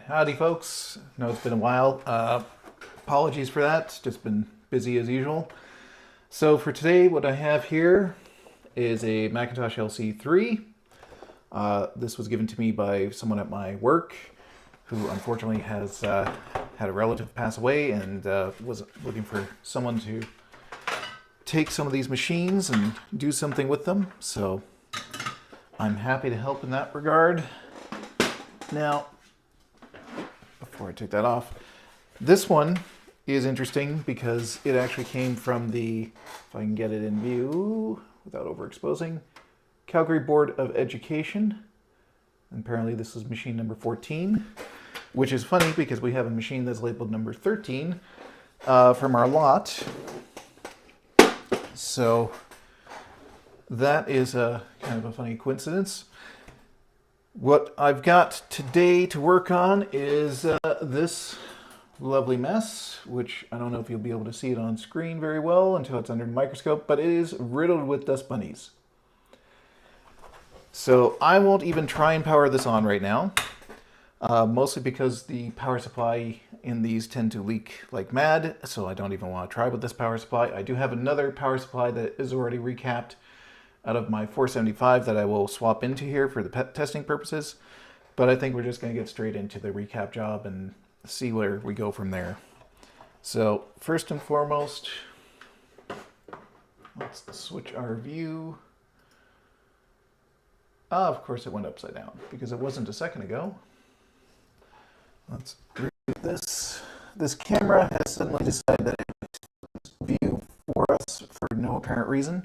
Howdy folks. I know it's been a while. Apologies for that. Just been busy as usual. So for today, what I have here is a Macintosh LC III. This was given to me by someone at my work who unfortunately has had a relative pass away and was looking for someone to take some of these machines and do something with them. So I'm happy to help in that regard. Now, before I take that off, this one is interesting because it actually came from the, if I can get it in view without overexposing, Calgary Board of Education. And apparently this is machine number 14, which is funny because we have a machine that's labeled number 13 from our lot. So that is a kind of a funny coincidence. What I've got today to work on is this lovely mess, which I don't know if you'll be able to see it on screen very well until it's under the microscope, but it is riddled with dust bunnies. So I won't even try and power this on right now, mostly because the power supply in these tend to leak like mad, so I don't even want to try with this power supply. I do have another power supply that is already recapped out of my 475 that I will swap into here for the testing purposes. But I think we're just going to get straight into the recap job and see where we go from there. So first and foremost, let's switch our view. Ah, of course it went upside down because it wasn't a second ago. Let's reboot this. This camera has suddenly decided that it would view for us for no apparent reason.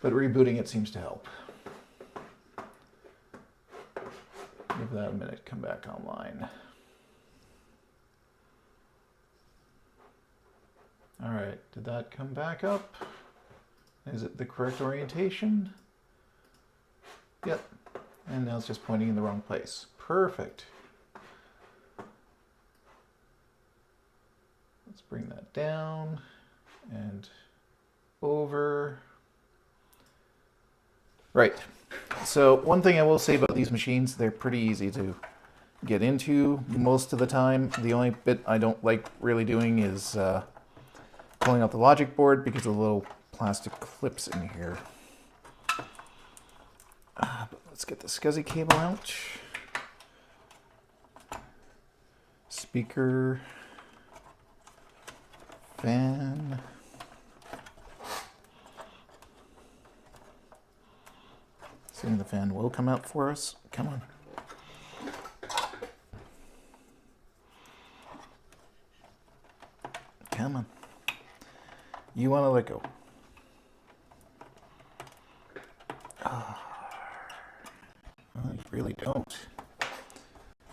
But rebooting it seems to help. Give that a minute, come back online. All right, did that come back up? Is it the correct orientation? Yep, and now it's just pointing in the wrong place. Perfect. Let's bring that down and over. Right, so one thing I will say about these machines, they're pretty easy to get into most of the time. The only bit I don't like really doing is pulling out the logic board because of the little plastic clips in here. But let's get the SCSI cable out. Speaker, fan. Assuming the fan will come out for us. Come on. Come on. You want to let go. Oh, well, you really don't.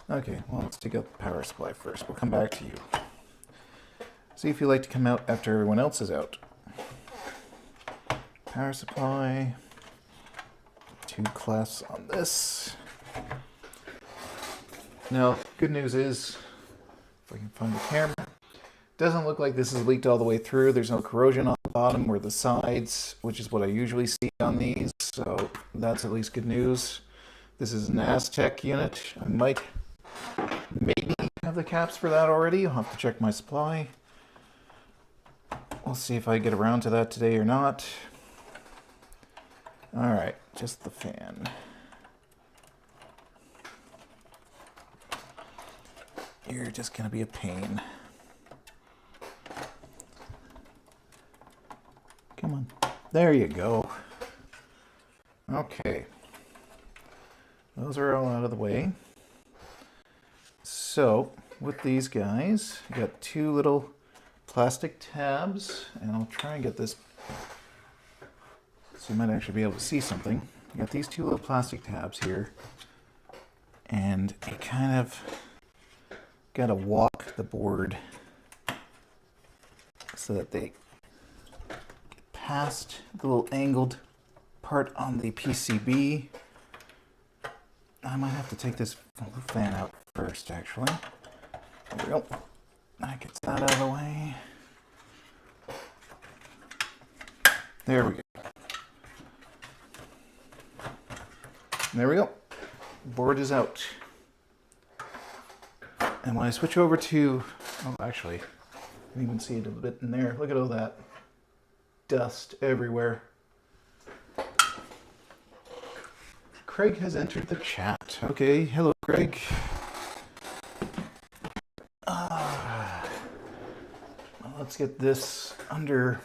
Okay, well, let's take out the power supply first. We'll come back to you. See if you like to come out after everyone else is out. Power supply. 2 clasps on this. Now, good news is, if I can find the camera, doesn't look like this is leaked all the way through. There's no corrosion on the bottom or the sides, which is what I usually see on these, so that's at least good news. This is an Aztec unit. I might maybe have the caps for that already. I'll have to check my supply. We'll see if I get around to that today or not. All right, just the fan. You're just gonna be a pain. Come on, there you go. Okay, those are all out of the way. So with these guys, you got 2 little plastic tabs, and I'll try and get this so you might actually be able to see something. You got these 2 little plastic tabs here, and you kind of got to walk the board so that they get past the little angled part on the PCB. I might have to take this fan out first, actually. There we go. That gets that out of the way. There we go. There we go. Board is out. And when I switch over to, oh, actually, you can even see it a bit in there. Look at all that dust everywhere. Craig has entered the chat. Okay, hello, Craig. Let's get this under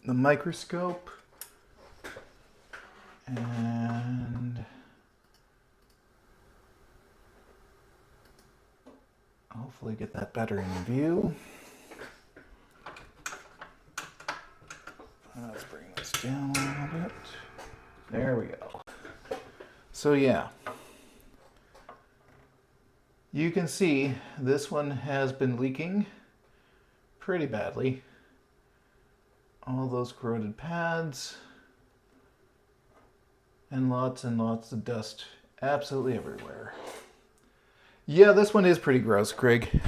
the microscope and hopefully get that better in view. Let's bring this down a little bit. There we go. So yeah, you can see this one has been leaking pretty badly. All those corroded pads and lots of dust absolutely everywhere. Yeah, this one is pretty gross, Craig.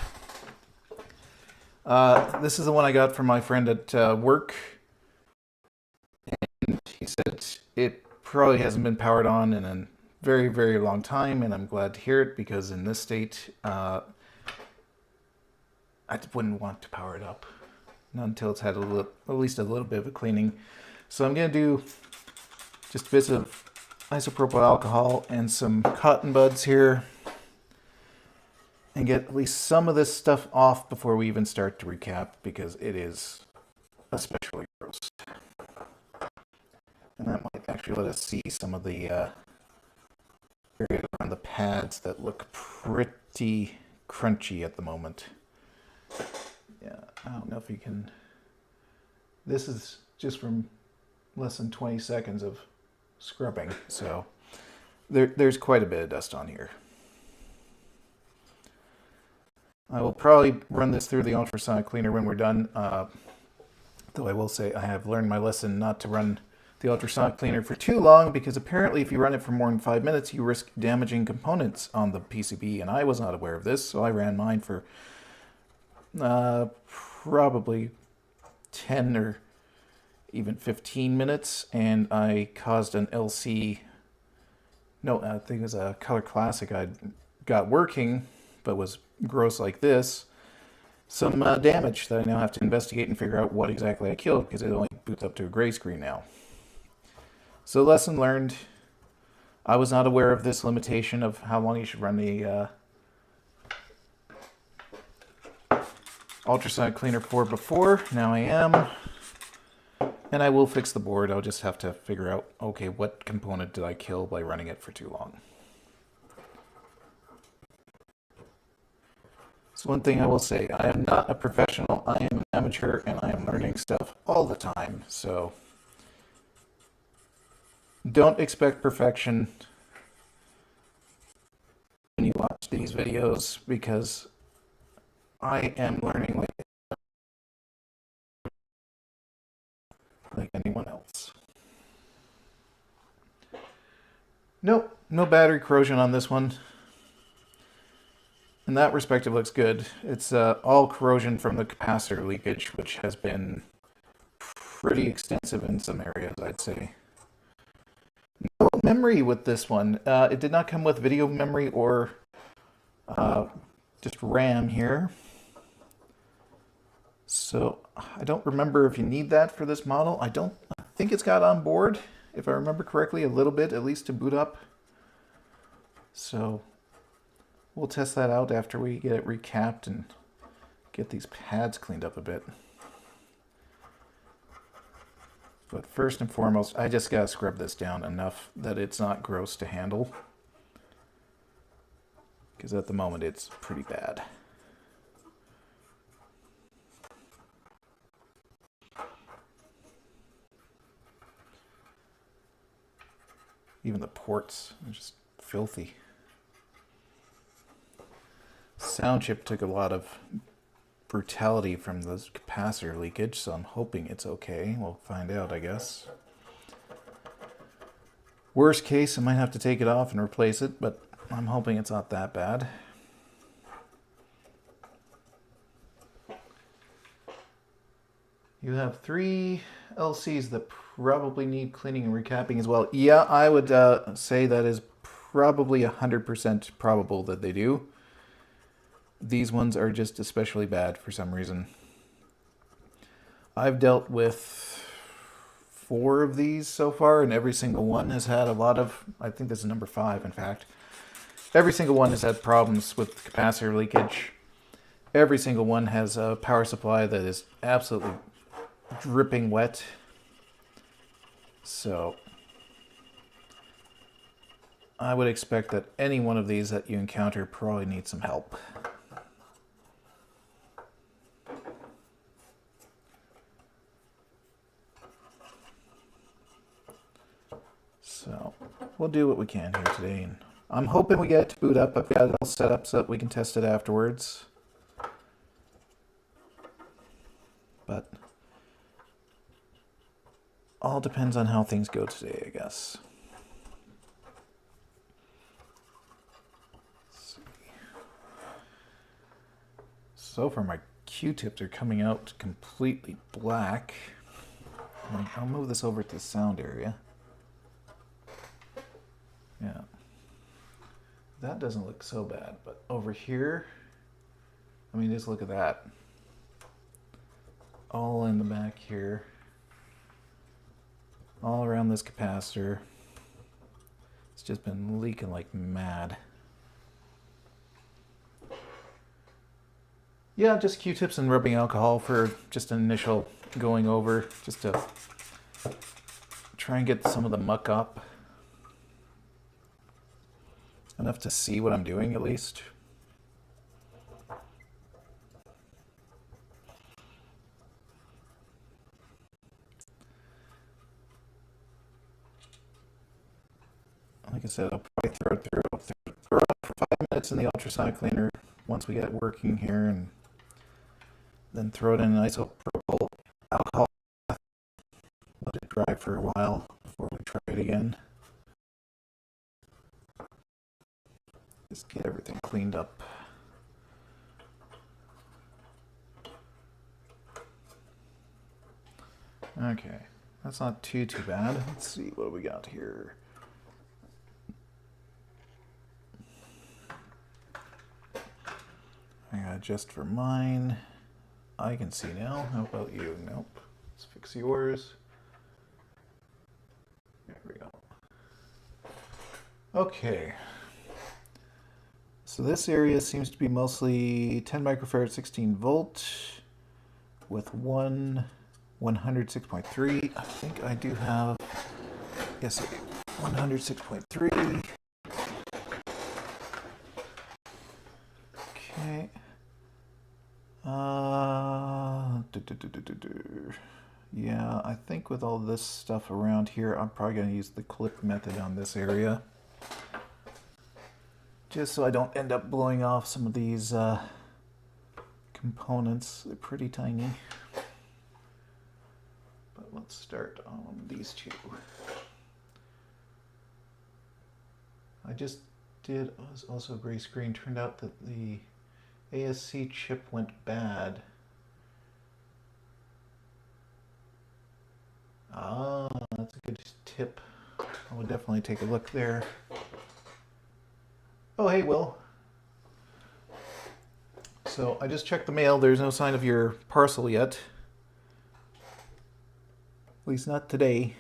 This is the one I got from my friend at work. And he said it probably hasn't been powered on in a very, very long time, and I'm glad to hear it because in this state, I wouldn't want to power it up. Not until it's had at least a little bit of a cleaning. So I'm going to do just bits of isopropyl alcohol and some cotton buds here and get at least some of this stuff off before we even start to recap because it is especially gross. And that might actually let us see some of the area around the pads that look pretty crunchy at the moment. Yeah, I don't know if you can. This is just from less than 20 seconds of scrubbing, so there's quite a bit of dust on here. I will probably run this through the ultrasonic cleaner when we're done, though I will say I have learned my lesson not to run the ultrasonic cleaner for too long because apparently if you run it for more than 5 minutes you risk damaging components on the PCB, and I was not aware of this, so I ran mine for probably 10 or even 15 minutes, and I caused an LC, no, I think it was a Color Classic I got working, but was gross like this, some damage that I now have to investigate and figure out what exactly I killed, because it only boots up to a gray screen now. So lesson learned. I was not aware of this limitation of how long you should run the ultrasonic cleaner for before. Now I am. And I will fix the board. I'll just have to figure out, okay, what component did I kill by running it for too long? So one thing I will say, I am not a professional, I am an amateur, and I am learning stuff all the time. So don't expect perfection when you watch these videos, because I am learning like anyone else. Nope, no battery corrosion on this one. In that respect, it looks good. It's all corrosion from the capacitor leakage, which has been pretty extensive in some areas, I'd say. No memory with this one. It did not come with video memory or just RAM here. So I don't remember if you need that for this model. I think it's got on board, if I remember correctly, a little bit, at least to boot up. So we'll test that out after we get it recapped and get these pads cleaned up a bit. But first and foremost, I just gotta scrub this down enough that it's not gross to handle, because at the moment it's pretty bad. Even the ports are just filthy. Sound chip took a lot of brutality from the capacitor leakage, so I'm hoping it's okay. We'll find out, I guess. Worst case, I might have to take it off and replace it, but I'm hoping it's not that bad. You have 3 LCs that probably need cleaning and recapping as well. Yeah, I would say that is probably 100% probable that they do. these ones are just especially bad for some reason. I've dealt with 4 of these so far, and every single one has had a lot of, I think this is number 5, in fact. Every single one has had problems with capacitor leakage. Every single one has a power supply that is absolutely dripping wet. So I would expect that any one of these that you encounter probably needs some help. So we'll do what we can here today. And I'm hoping we get it to boot up. I've got it all set up so that we can test it afterwards. But all depends on how things go today, I guess. Let's see. So far my Q-tips are coming out completely black. I'll move this over to the sound area. Yeah. That doesn't look so bad, but over here, I mean, just look at that. All in the back here. All around this capacitor. It's just been leaking like mad. Yeah, just Q-tips and rubbing alcohol for just an initial going over, just to try and get some of the muck up. Enough to see what I'm doing, at least. Like I said, I'll probably throw it through for 5 minutes in the ultrasonic cleaner once we get it working here, and then throw it in an isopropyl alcohol. Let it dry for a while before we try it again. Just get everything cleaned up. Okay, that's not too bad. Let's see what we got here. I gotta adjust for mine. I can see now. How about you? Nope. Let's fix yours. There we go. Okay. So this area seems to be mostly 10 microfarad 16 volt with one 106.3. I think I do have, yes, 106.3. Okay. Yeah, I think with all this stuff around here, I'm probably going to use the clip method on this area. Just so I don't end up blowing off some of these components. They're pretty tiny. But let's start on these two. I just did also a gray screen. Turned out that the ASC chip went bad. Ah, that's a good tip. I would definitely take a look there. Oh, hey, Will. So I just checked the mail. There's no sign of your parcel yet. At least not today.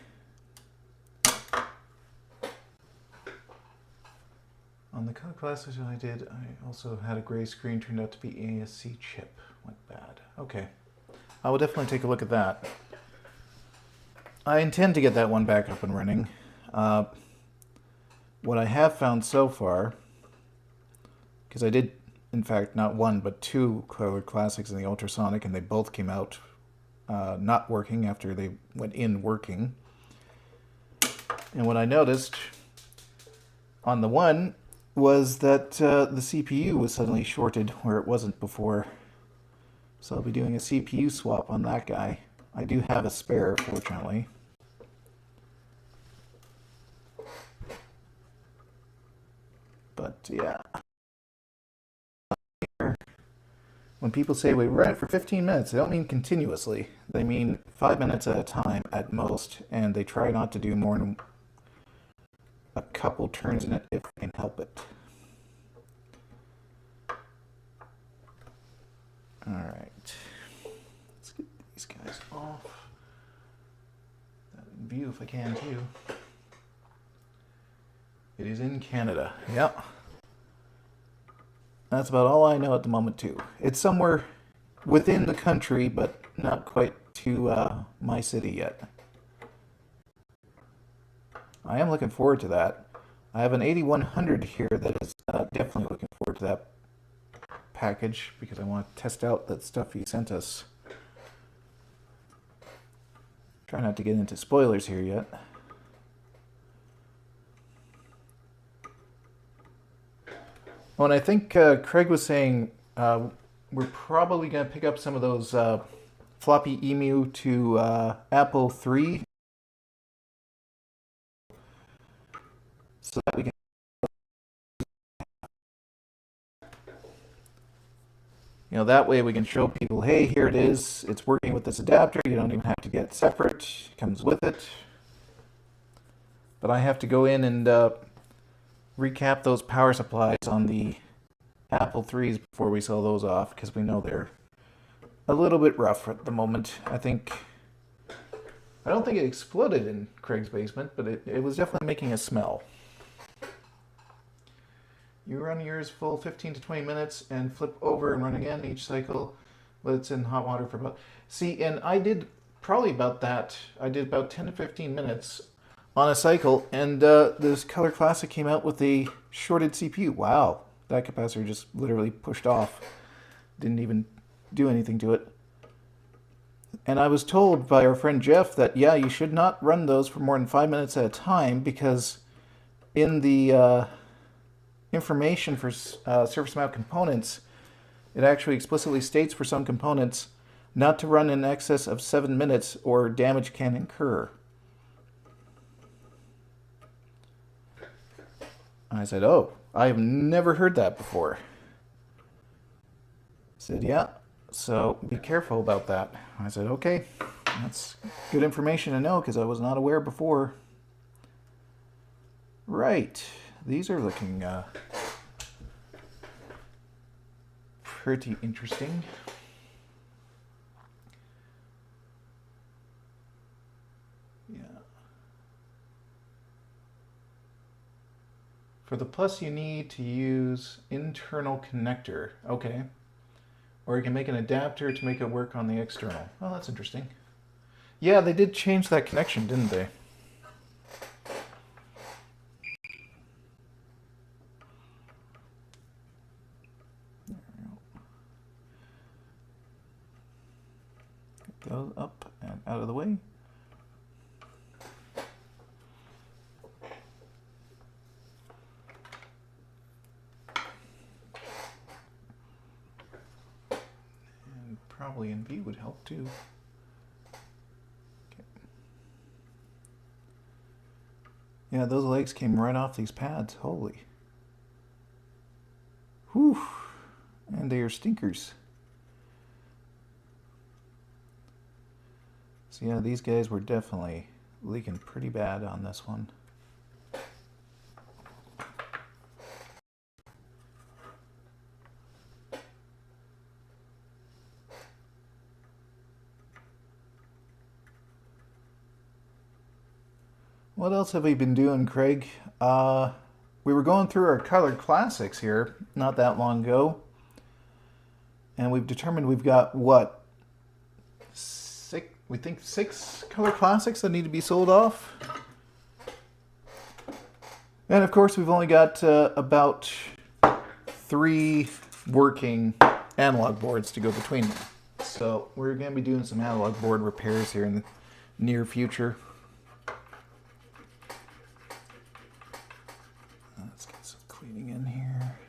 On the color classes I did, I also had a gray screen. Turned out to be ASC chip. Went bad. Okay. I will definitely take a look at that. I intend to get that one back up and running. What I have found so far, because I did, in fact, not one, but 2 Color Classics in the ultrasonic, and they both came out not working after they went in working. And what I noticed on the one was that the CPU was suddenly shorted where it wasn't before. So I'll be doing a CPU swap on that guy. I do have a spare, fortunately. But yeah. When people say we ran it for 15 minutes, they don't mean continuously. They mean 5 minutes at a time at most, and they try not to do more than a couple turns in it if they can help it. All right. Let's get these guys off. That in view if I can too. It is in Canada. Yep. That's about all I know at the moment too. It's somewhere within the country, but not quite to my city yet. I am looking forward to that. I have an 8100 here that is definitely looking forward to that package because I want to test out that stuff he sent us. Try not to get into spoilers here yet. Oh, and I think Craig was saying we're probably going to pick up some of those floppy emu to Apple III so that we can that way we can show people, hey, here it is. It's working with this adapter. You don't even have to get it separate. It comes with it. But I have to go in and recap those power supplies on the Apple IIIs before we sell those off because we know they're a little bit rough at the moment. I don't think it exploded in Craig's basement, but it was definitely making a smell. You run yours full 15 to 20 minutes and flip over and run again each cycle. But it's in hot water for about... See, and I did probably about that. I did about 10 to 15 minutes on a cycle, and this Color Classic came out with a shorted CPU. Wow, that capacitor just literally pushed off. Didn't even do anything to it. And I was told by our friend Jeff that, yeah, you should not run those for more than 5 minutes at a time because in the information for surface mount components, it actually explicitly states for some components not to run in excess of 7 minutes or damage can incur. I said, oh, I have never heard that before. I said, yeah, so be careful about that. I said, okay, that's good information to know because I was not aware before. Right, these are looking pretty interesting. Yeah. For the Plus, you need to use internal connector. Okay. Or you can make an adapter to make it work on the external. Oh, that's interesting. Yeah, they did change that connection, didn't they? Get those up and out of the way. Probably in V would help too. Okay. Yeah, those legs came right off these pads. Holy. Whew. And they are stinkers. So yeah, these guys were definitely leaking pretty bad on this one. What else have we been doing, Craig? We were going through our Color Classics here not that long ago. And we've determined we've got, what? We think 6 Color Classics that need to be sold off. And of course we've only got about 3 working analog boards to go between them. So we're going to be doing some analog board repairs here in the near future. Let's get some cleaning in here.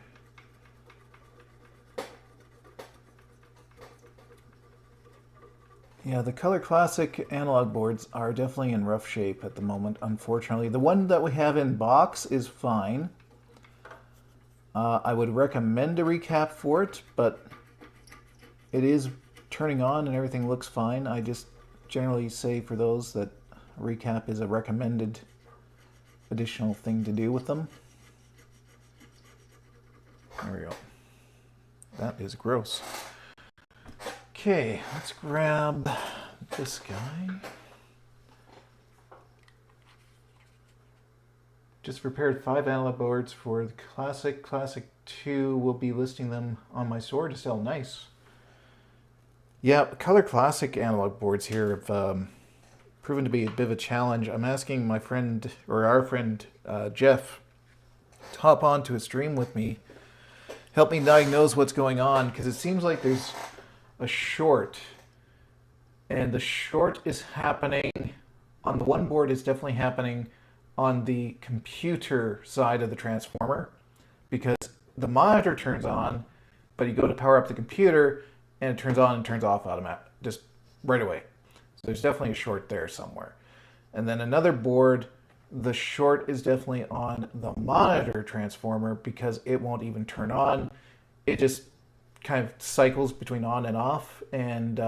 Yeah, the Color Classic analog boards are definitely in rough shape at the moment, unfortunately. The one that we have in box is fine. I would recommend a recap for it, but it is turning on and everything looks fine. I just generally say for those that a recap is a recommended additional thing to do with them. There we go. That is gross. Okay, let's grab this guy. Just prepared 5 analog boards for the Classic. Classic 2 will be listing them on my store to sell. Nice. Yeah, Color Classic analog boards here have proven to be a bit of a challenge. I'm asking my friend, or our friend, Jeff, to hop onto a stream with me, help me diagnose what's going on, because it seems like there's a short, and the short is happening on the one board. Is definitely happening on the computer side of the transformer, because the monitor turns on, but you go to power up the computer and it turns on and turns off automatically, just right away. So there's definitely a short there somewhere. And then another board, the short is definitely on the monitor transformer, because it won't even turn on. It just kind of cycles between on and off, and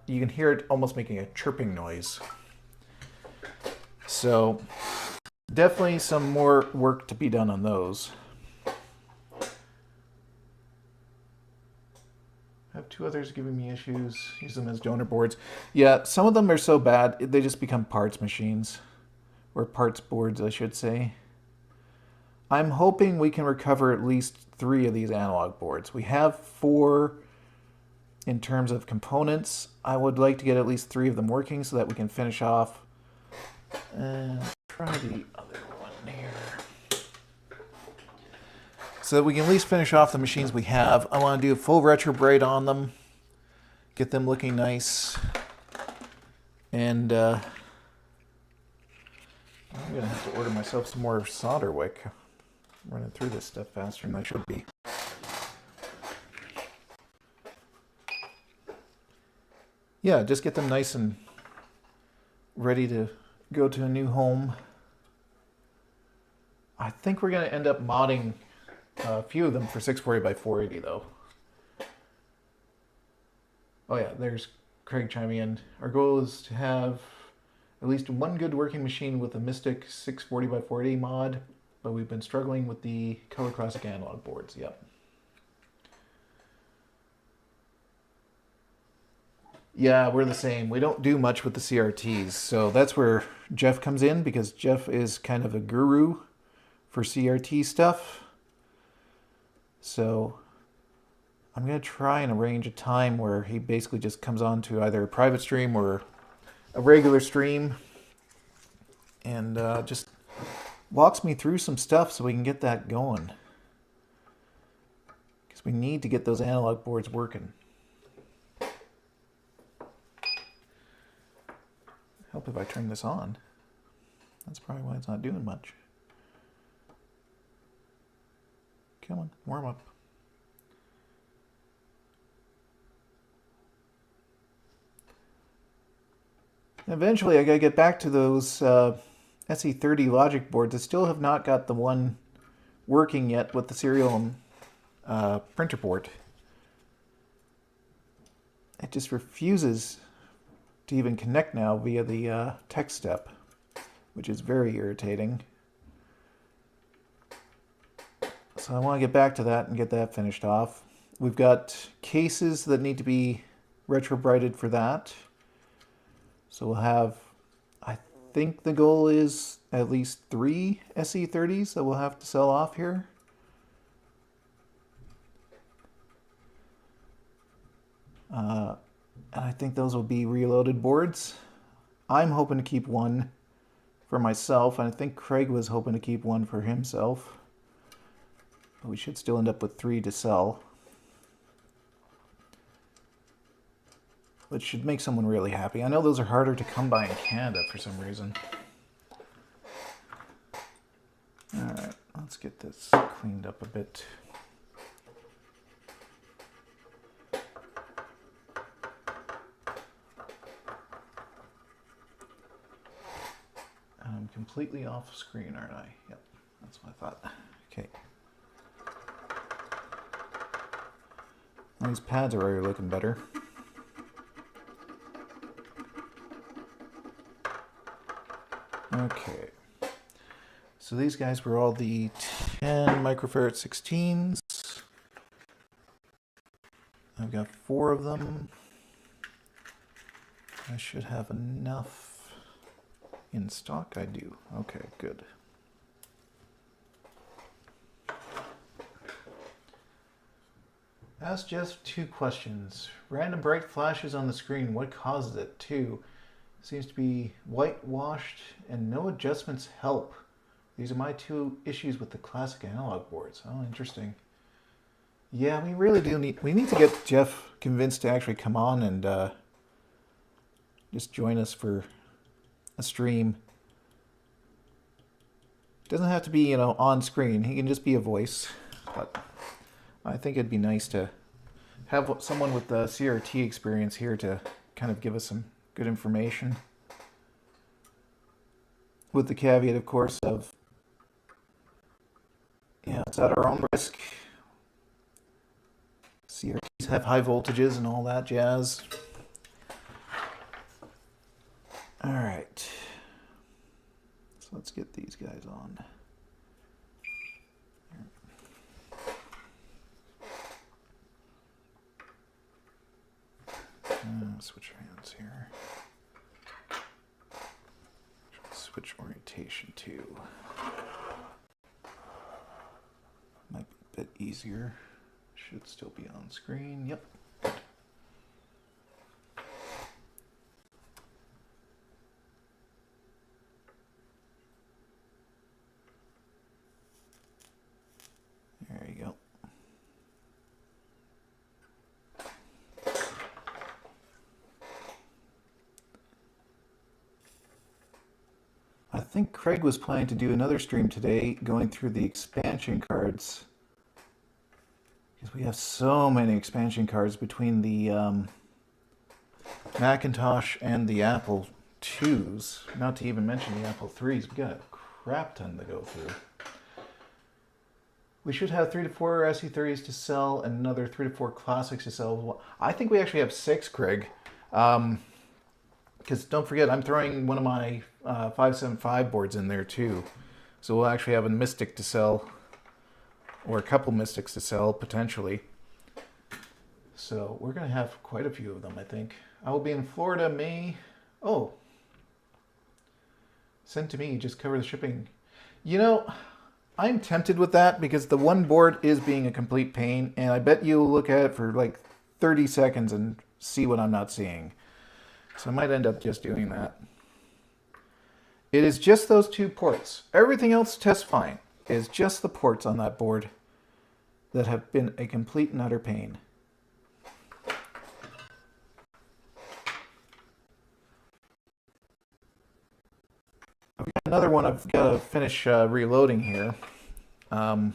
you can hear it almost making a chirping noise. So definitely some more work to be done on those. I have 2 others giving me issues. Use them as donor boards. Yeah, some of them are so bad, they just become parts machines. Or parts boards, I should say. I'm hoping we can recover at least 3 of these analog boards. We have 4 in terms of components. I would like to get at least 3 of them working so that we can finish off. And try the other one here. So that we can at least finish off the machines we have. I want to do a full retro braid on them. Get them looking nice. And I'm going to have to order myself some more solder wick. I'm running through this stuff faster than I should be. Yeah, just get them nice and ready to go to a new home. I think we're going to end up modding a few of them for 640 by 480 though. Oh yeah, there's Craig chiming in. Our goal is to have at least one good working machine with a Mystic 640 by 480 mod, but we've been struggling with the Color Classic analog boards. Yep. Yeah, we're the same. We don't do much with the CRTs, so that's where Jeff comes in, because Jeff is kind of a guru for CRT stuff. So I'm going to try and arrange a time where he basically just comes on to either a private stream or a regular stream and just walks me through some stuff so we can get that going. Because we need to get those analog boards working. Help if I turn this on. That's probably why it's not doing much. Come on, warm up. Eventually I gotta get back to those SE30 logic boards. I still have not got the one working yet with the serial printer port. It just refuses to even connect now via the tech step, which is very irritating. So I want to get back to that and get that finished off. We've got cases that need to be retro-brighted for that. So we'll have, I think the goal is at least 3 SE30s that we'll have to sell off here. And I think those will be reloaded boards. I'm hoping to keep one for myself, and I think Craig was hoping to keep one for himself. But we should still end up with 3 to sell. Which should make someone really happy. I know those are harder to come by in Canada for some reason. Alright, let's get this cleaned up a bit. I'm completely off screen, aren't I? Yep, that's what I thought. Okay. These pads are already looking better. Okay. So these guys were all the 10 microfarad 16s. I've got 4 of them. I should have enough in stock. I do. Okay, good. Ask Jeff 2 questions. Random bright flashes on the screen. What causes it? 2. Seems to be whitewashed and no adjustments help. These are my 2 issues with the classic analog boards. Oh, interesting. Yeah, we really do we need to get Jeff convinced to actually come on and just join us for a stream. It doesn't have to be, you know, on screen. He can just be a voice. But I think it'd be nice to have someone with the CRT experience here to kind of give us some good information. With the caveat, of course, of, yeah, it's at our own risk. CRTs have high voltages and all that jazz. All right. So let's get these guys on. Switch hands here. Switch orientation too. Might be a bit easier. Should still be on screen. Yep. Good. There you go. I think Craig was planning to do another stream today going through the expansion cards. Because we have so many expansion cards between the Macintosh and the Apple IIs. Not to even mention the Apple IIIs. We got a crap ton to go through. We should have 3 to 4 SE30s to sell and another 3 to 4 classics to sell as well. I think we actually have 6, Craig. Because don't forget, I'm throwing one of my 575 boards in there too. So we'll actually have a Mystic to sell, or a couple Mystics to sell, potentially. So we're going to have quite a few of them, I think. I will be in Florida May... Oh. Sent to me, just cover the shipping. You know, I'm tempted with that because the one board is being a complete pain, and I bet you'll look at it for like 30 seconds and see what I'm not seeing. So I might end up just doing that. It is just those 2 ports. Everything else tests fine. It is just the ports on that board that have been a complete and utter pain. I've got another one I've got to finish reloading here. If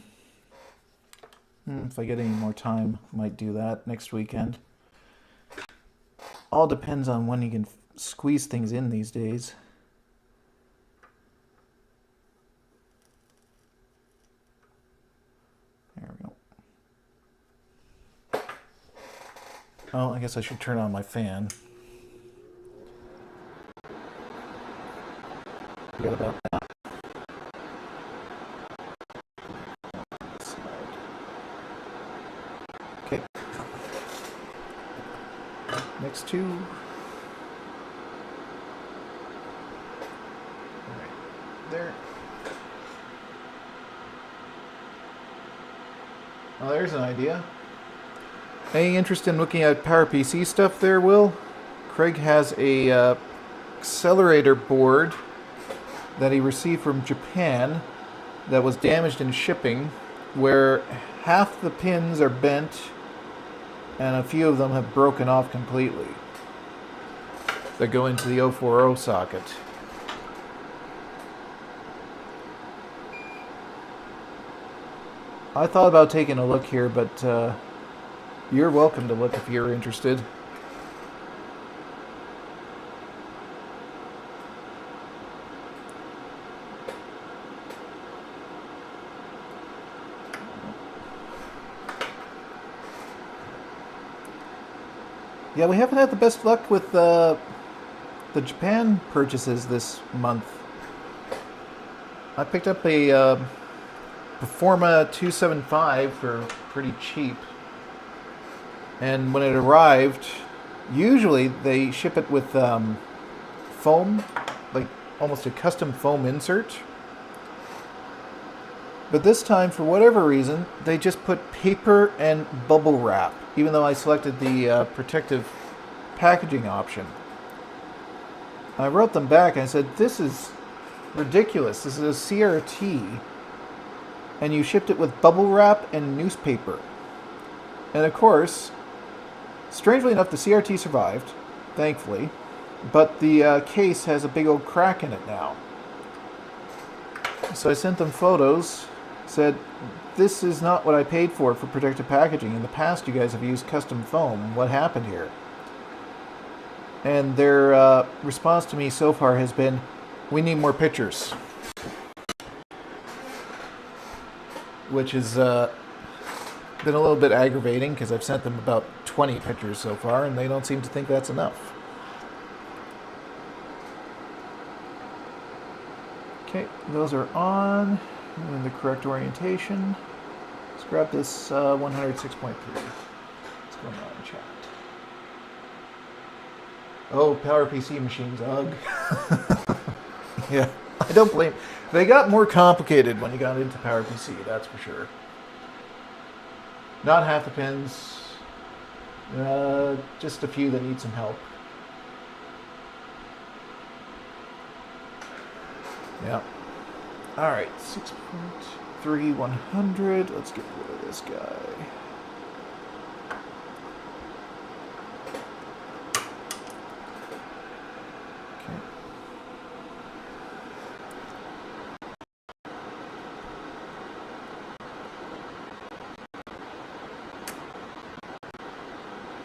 I get any more time, I might do that next weekend. All depends on when you can squeeze things in these days. There we go. Oh, I guess I should turn on my fan. Forget about that. Okay. Next 2. All right, there. Oh, there's an idea. Any interest in looking at PowerPC stuff there, Will? Craig has a accelerator board that he received from Japan that was damaged in shipping, where half the pins are bent and a few of them have broken off completely that go into the 040 socket. I thought about taking a look here, but you're welcome to look if you're interested. Yeah, we haven't had the best luck with the Japan purchases this month. I picked up a Performa 275 for pretty cheap. And when it arrived, Usually they ship it with foam, like almost a custom foam insert. But this time, for whatever reason, they just put paper and bubble wrap, even though I selected the protective packaging option. I wrote them back and I said, this is ridiculous. This is a CRT, and you shipped it with bubble wrap and newspaper. And of course, strangely enough, the CRT survived, thankfully, but the case has a big old crack in it now. So I sent them photos, said, this is not what I paid for protective packaging. In the past, you guys have used custom foam. What happened here? And their response to me so far has been, we need more pictures. Which has been a little bit aggravating because I've sent them about 20 pictures so far and they don't seem to think that's enough. Okay, those are on in the correct orientation. Let's grab this 106.3. What's going on in chat? Oh, PowerPC machines, ugh. Yeah, I don't blame. They got more complicated when you got into PowerPC, that's for sure. Not half the pins, just a few that need some help. Yeah. All right, 6.3, 100. Let's get rid of this guy.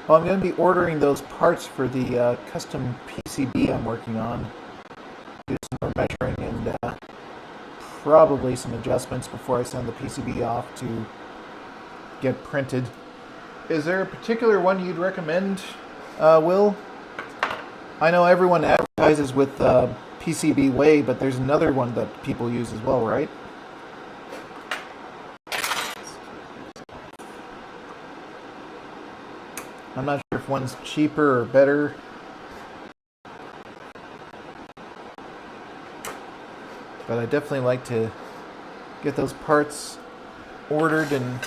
Well, I'm going to be ordering those parts for the custom PCB I'm working on. Do some more measuring and probably some adjustments before I send the PCB off to get printed. Is there a particular one you'd recommend, Will? I know everyone advertises with PCB Way, but there's another one that people use as well, right? I'm not sure if one's cheaper or better. But I definitely like to get those parts ordered and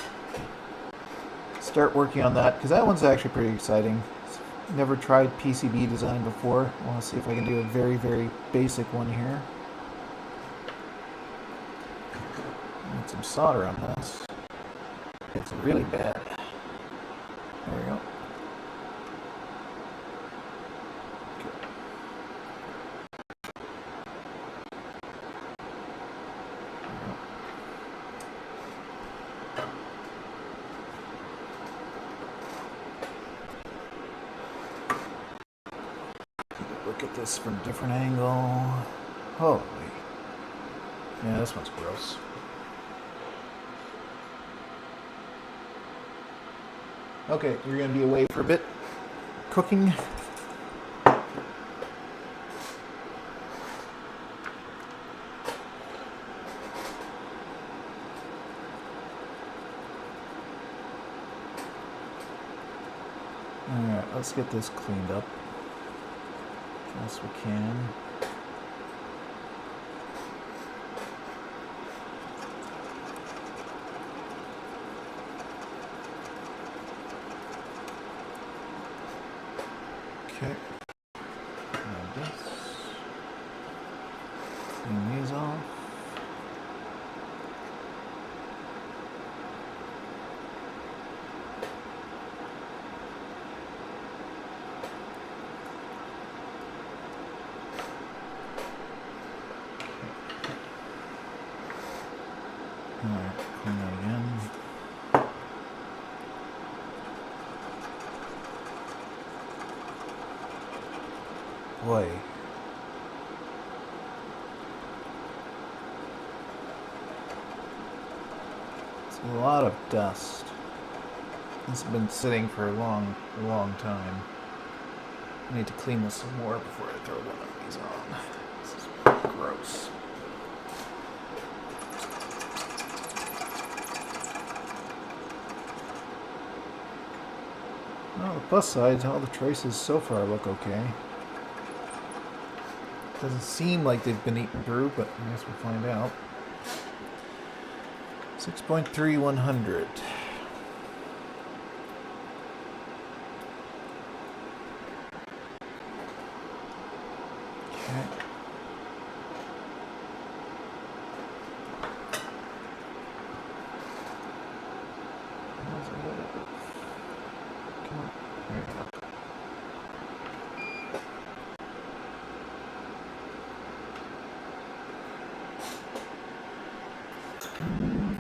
start working on that, because that one's actually pretty exciting. Never tried PCB design before. I want to see if I can do a very, very basic one here. Need some solder on this. It's really bad. There we go. Look at this from a different angle. Holy. Yeah, this one's gross. Okay, you're going to be away for a bit. Cooking. Alright, let's get this cleaned up. Yes, we can. Okay. Now this. Clean these off. Alright, clean that again. Boy. It's a lot of dust. This has been sitting for a long time. I need to clean this some more before I throw one of these on. This is gross. Well, the plus side, all the traces so far look okay. Doesn't seem like they've been eaten through, but I guess we'll find out. 6.3100. Okay. Come on. There you go.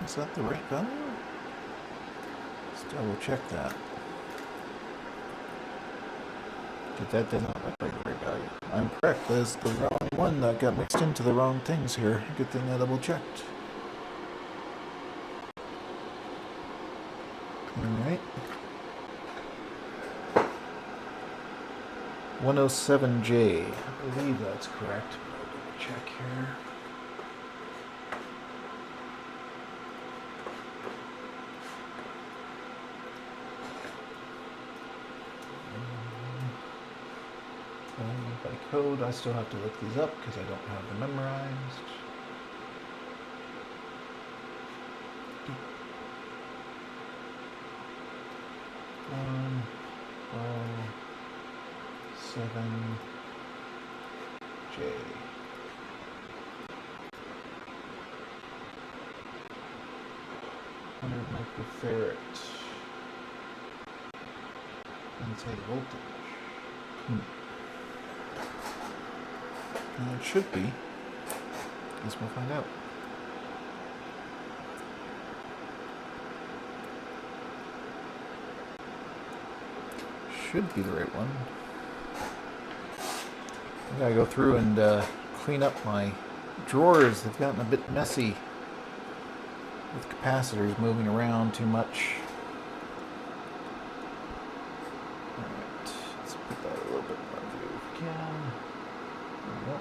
Is that the right value? Let's double check that. That does not look like the right value. I'm correct. There's the wrong one that got mixed into the wrong things here. Good thing I double checked. Alright. 107J. I believe that's correct. I'll double check here. By code, I still have to look these up because I don't have them memorized. One, oh, 7J. Microfarad. And say voltage. It should be. Guess we'll find out. Should be the right one. I gotta go through and clean up my drawers. They've gotten a bit messy with capacitors moving around too much. Alright, let's put that a little bit more view if we can. There we go.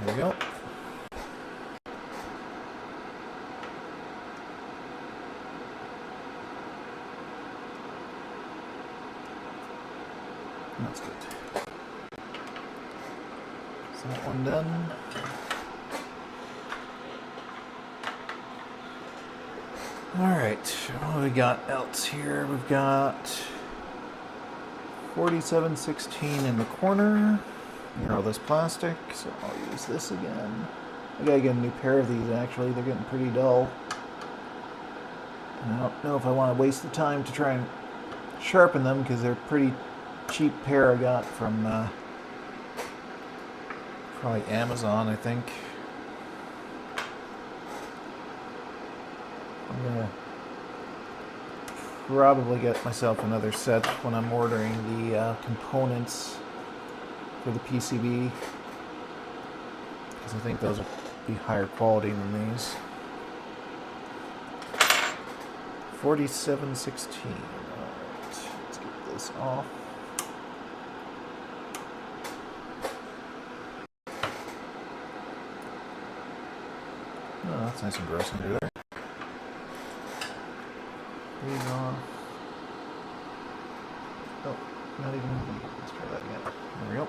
There we go. That's good. Is that one done? Alright, what do we got else here? We've got 4716 in the corner. Here, all this plastic, so I'll use this again. I gotta get a new pair of these actually, they're getting pretty dull. And I don't know if I want to waste the time to try and sharpen them because they're a pretty cheap pair I got from probably Amazon, I think. I'm gonna probably get myself another set when I'm ordering the components for the PCB, because I think those will be higher quality than these. 4716. Alright, let's get this off. Oh, that's nice and gross under there. These off. Oh, not even. Let's try that again. There we go.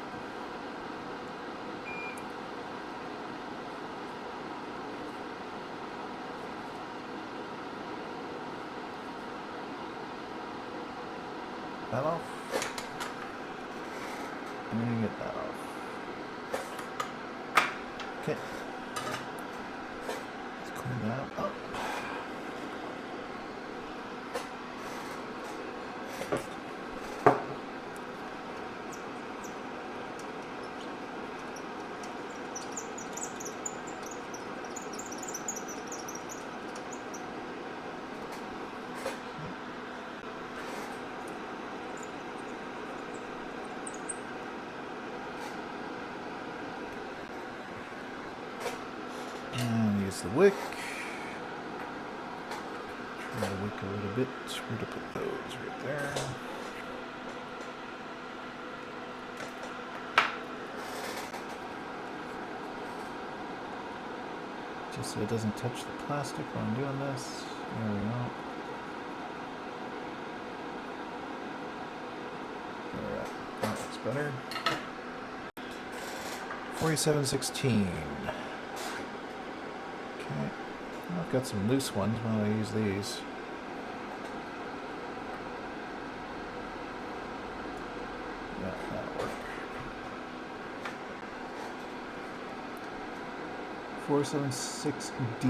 That off. And get that off. Okay. Let's clean that up. And use the wick. Try the wick a little bit. Where to put those? Right there. Just so it doesn't touch the plastic while I'm doing this. There we go. Alright, that looks better. 4716. Okay. I've got some loose ones. Why don't I use these? Yeah, that'll work. 476D.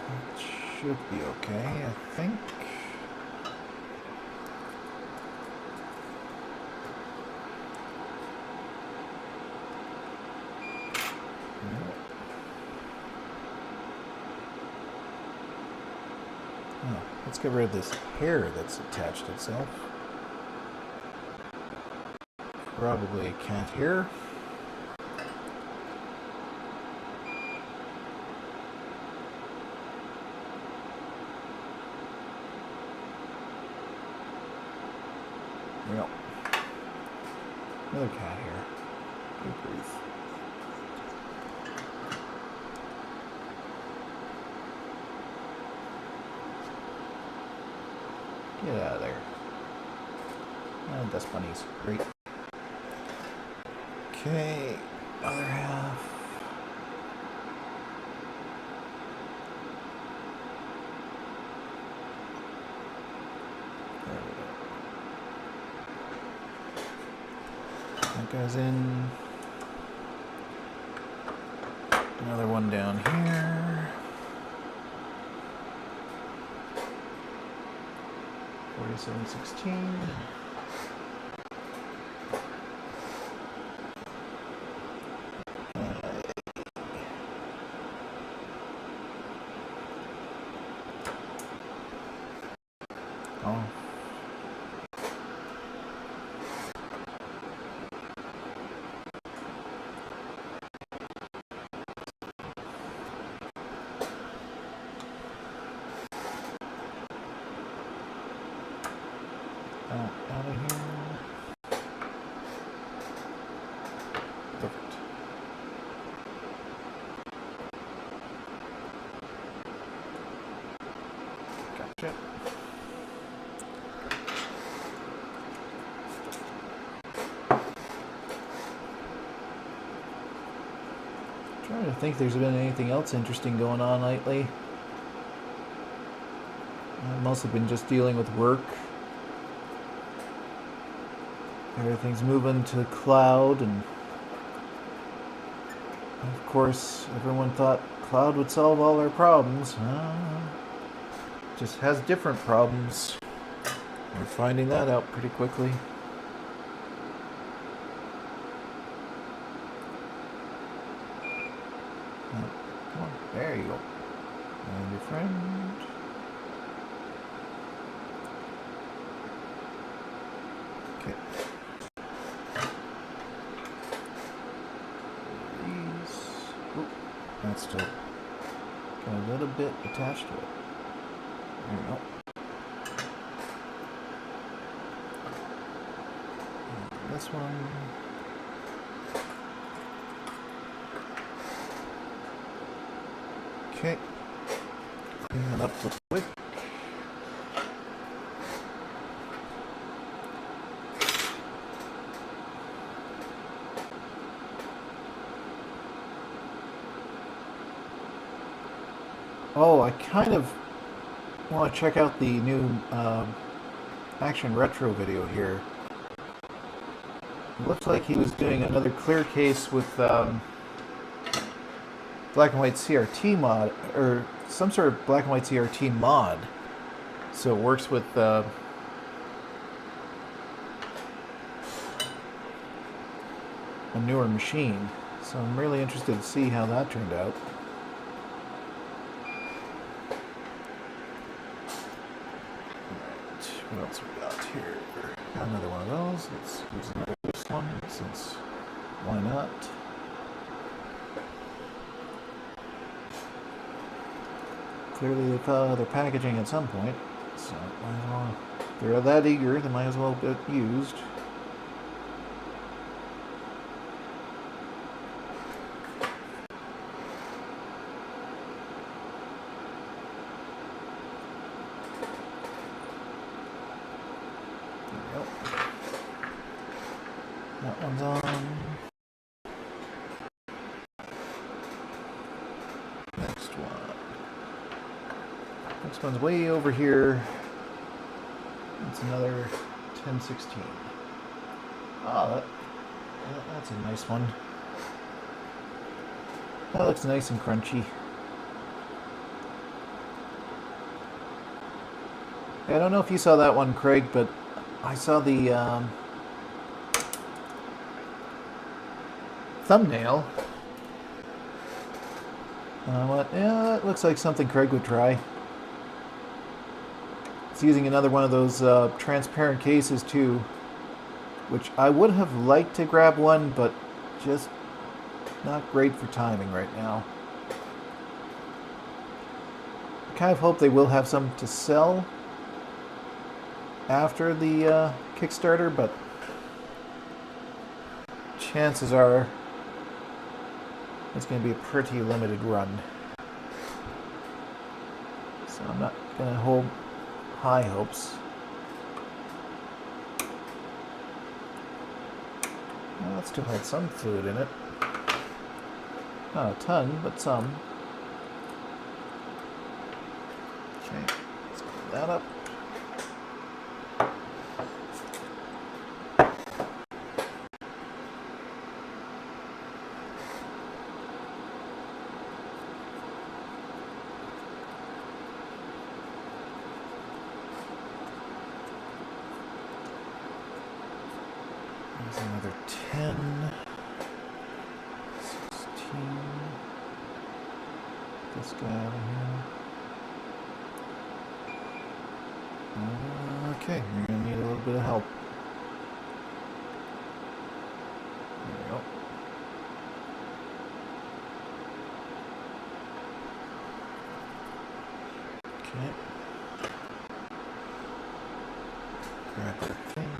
That should be okay, I think. Oh, let's get rid of this hair that's attached itself. Probably a cat hair. Yep. Another cat hair. Good grief. Get out of there. And dust bunnies. Great. Okay. Other half. There we go. That goes in. Another one down here. 4716. Oh. Out of here. Perfect. Gotcha. Trying to think if there's been anything else interesting going on lately. I've mostly been just dealing with work. Everything's moving to the cloud, and of course everyone thought cloud would solve all our problems. Just has different problems. We're finding that out pretty quickly. Oh, come on, there you go. And your friend. Okay. That's still got a little bit attached to it. There we go. And this one. Okay. Clean that up real quick. Oh, I kind of want to check out the new Action Retro video here. It looks like he was doing another clear case with black and white CRT mod, or some sort of black and white CRT mod. So it works with a newer machine. So I'm really interested to see how that turned out. What else we got here? Got another one of those. Let's use another this one, since why not? Clearly they thought of their packaging at some point, so might as well. If they're that eager, they might as well get used. That one's on. Next one. Next one's way over here. It's another 1016. Oh, that's a nice one. That looks nice and crunchy. I don't know if you saw that one, Craig, but I saw the thumbnail. Yeah, it looks like something Craig would try. It's using another one of those transparent cases too, which I would have liked to grab one, but just not great for timing right now. I kind of hope they will have some to sell after the Kickstarter, but chances are it's going to be a pretty limited run. So I'm not going to hold high hopes. Well, that still had some fluid in it. Not a ton, but some. Okay, let's clean that up. There's another 10, 16. This guy out of here. Okay, you're going to need a little bit of help. There we go. Okay. Grab that thing.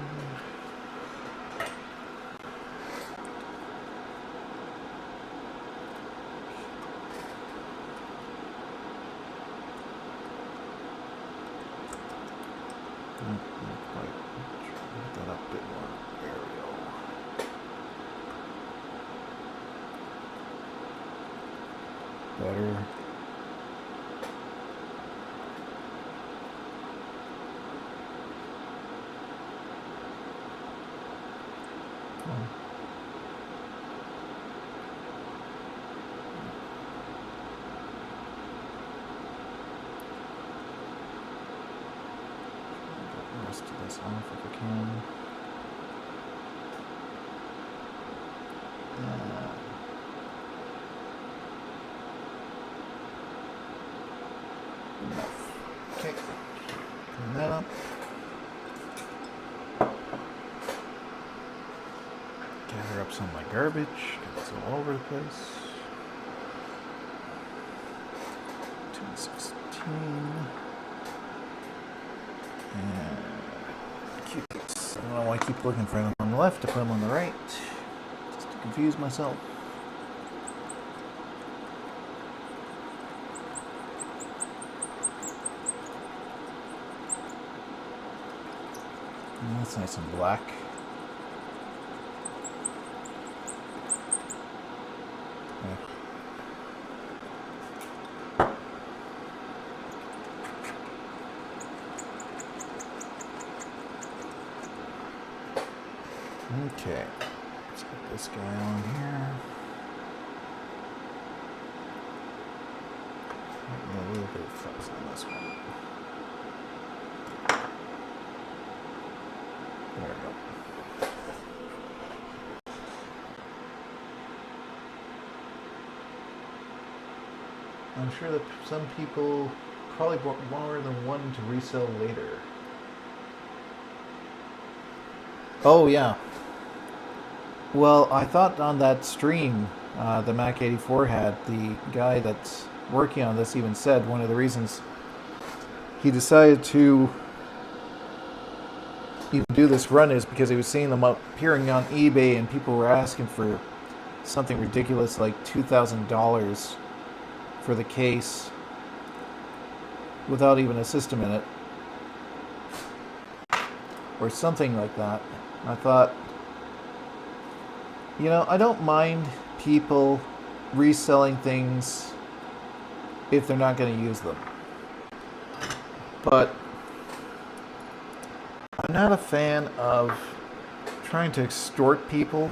Not quite. Put that up a bit more. There we go. Better. Rest of this off if I can. Enough. Okay. Clean that up. Gather up some of my garbage. It's all over the place. 216. And Q-tips. I don't know why I keep looking for them on the left to put them on the right. Just to confuse myself. And that's nice and black. Yeah. Okay, let's get this guy on here. A little bit of fuzz on this one. There we go. I'm sure that some people probably bought more than one to resell later. Oh yeah. Well, I thought on that stream the Mac 84 had, the guy that's working on this even said one of the reasons he decided to even do this run is because he was seeing them appearing on eBay and people were asking for something ridiculous like $2,000 for the case without even a system in it. Or something like that. I thought You know, I don't mind people reselling things if they're not going to use them. But I'm not a fan of trying to extort people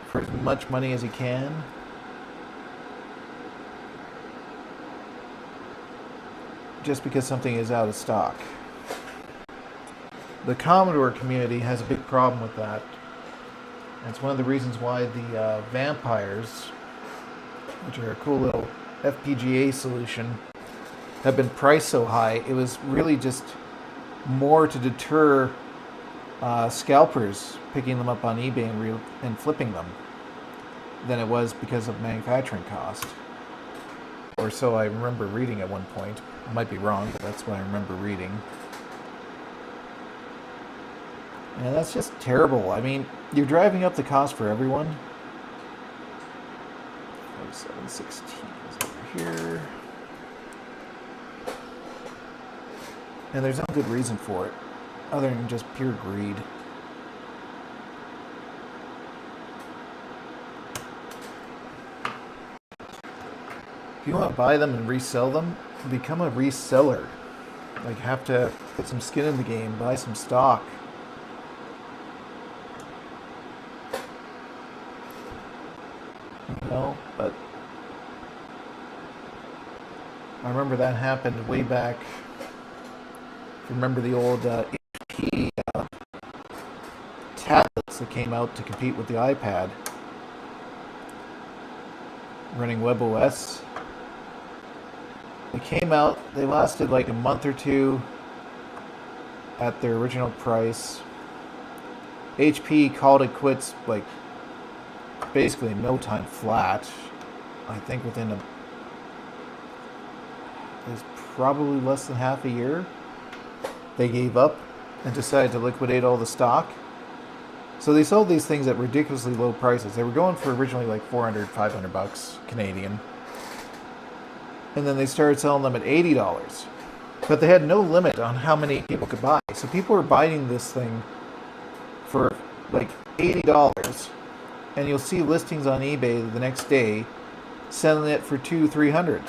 for as much money as you can. Just because something is out of stock. The Commodore community has a big problem with that. And it's one of the reasons why the vampires, which are a cool little FPGA solution, have been priced so high. It was really just more to deter scalpers picking them up on eBay and flipping them than it was because of manufacturing cost. Or so I remember reading at one point. I might be wrong, but that's what I remember reading. And that's just terrible. I mean, you're driving up the cost for everyone. 716 is over here. And there's no good reason for it, other than just pure greed. If you want to buy them and resell them, become a reseller. Like, have to put some skin in the game, buy some stock. You know, but I remember that happened way back. If you remember the old HP tablets that came out to compete with the iPad, running WebOS. They came out, they lasted like a month or two at their original price. HP called it quits like basically in no time flat. I think within it was probably less than half a year. They gave up and decided to liquidate all the stock. So they sold these things at ridiculously low prices. They were going for originally like 400, 500 bucks Canadian. And then they started selling them at $80. But they had no limit on how many people could buy. So people were buying this thing for like $80. And you'll see listings on eBay the next day selling it for $200, $300.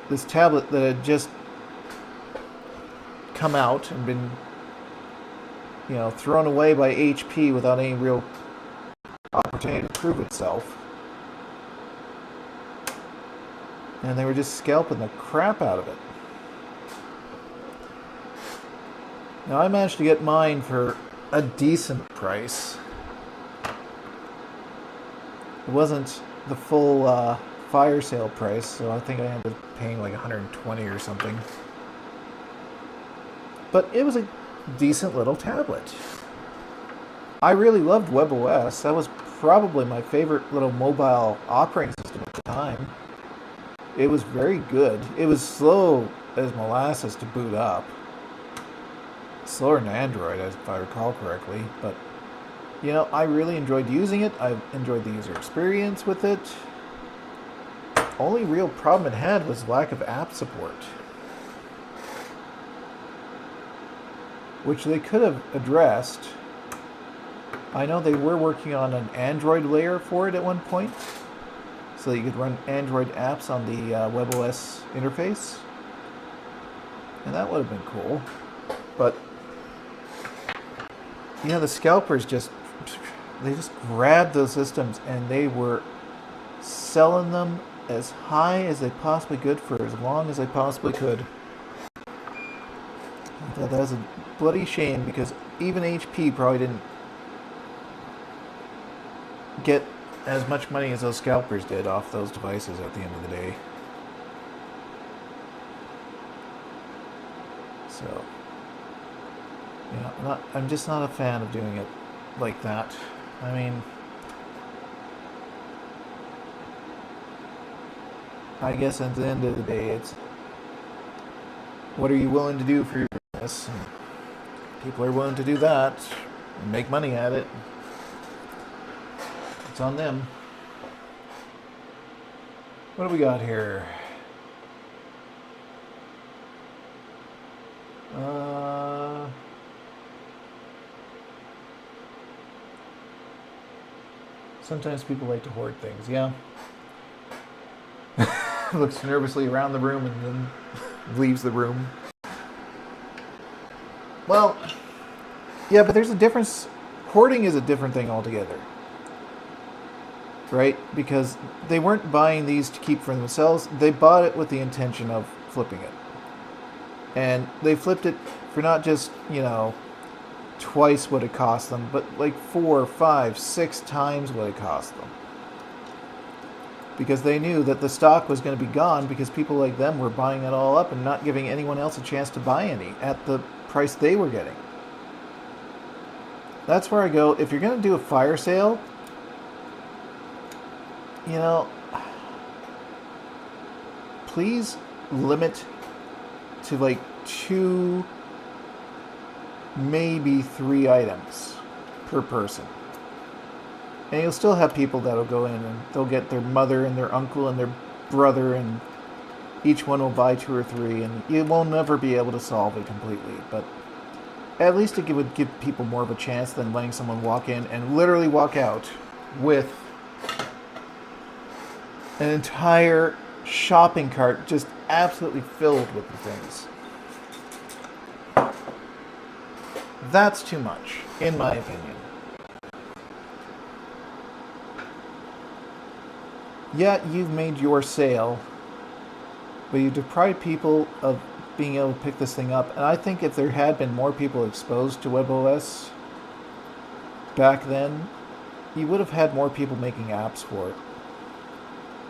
This tablet that had just come out and been, you know, thrown away by HP without any real opportunity to prove itself. And they were just scalping the crap out of it. Now I managed to get mine for a decent price. It wasn't the full fire sale price, so I think I ended up paying like $120 or something. But it was a decent little tablet. I really loved WebOS. That was probably my favorite little mobile operating system at the time. It was very good. It was slow as molasses to boot up. Slower than Android, if I recall correctly. But, you know, I really enjoyed using it. I enjoyed the user experience with it. Only real problem it had was lack of app support, which they could have addressed. I know they were working on an Android layer for it at one point, so that you could run Android apps on the WebOS interface. And that would have been cool. But, you know, the scalpers just grabbed those systems and they were selling them as high as they possibly could for as long as they possibly could. I thought that was a bloody shame, because even HP probably didn't get as much money as those scalpers did off those devices at the end of the day. So, yeah, I'm just not a fan of doing it like that. I mean, I guess at the end of the day, it's what are you willing to do for your business? And people are willing to do that and make money at it. It's on them. What do we got here? Sometimes people like to hoard things, yeah. Looks nervously around the room and then leaves the room. Well, yeah, but there's a difference. Hoarding is a different thing altogether. Right? Because they weren't buying these to keep for themselves. They bought it with the intention of flipping it. And they flipped it for not just, you know, twice what it cost them, but like 4, 5, 6 times what it cost them. Because they knew that the stock was going to be gone because people like them were buying it all up and not giving anyone else a chance to buy any at the price they were getting. That's where I go, if you're going to do a fire sale, you know, please limit to like 2, maybe 3 items per person. And you'll still have people that'll go in and they'll get their mother and their uncle and their brother, and each one will buy 2 or 3, and you will never be able to solve it completely. But at least it would give people more of a chance than letting someone walk in and literally walk out with an entire shopping cart just absolutely filled with the things. That's too much, in my opinion. Yeah, you've made your sale, but you deprived people of being able to pick this thing up. And I think if there had been more people exposed to WebOS back then, you would have had more people making apps for it.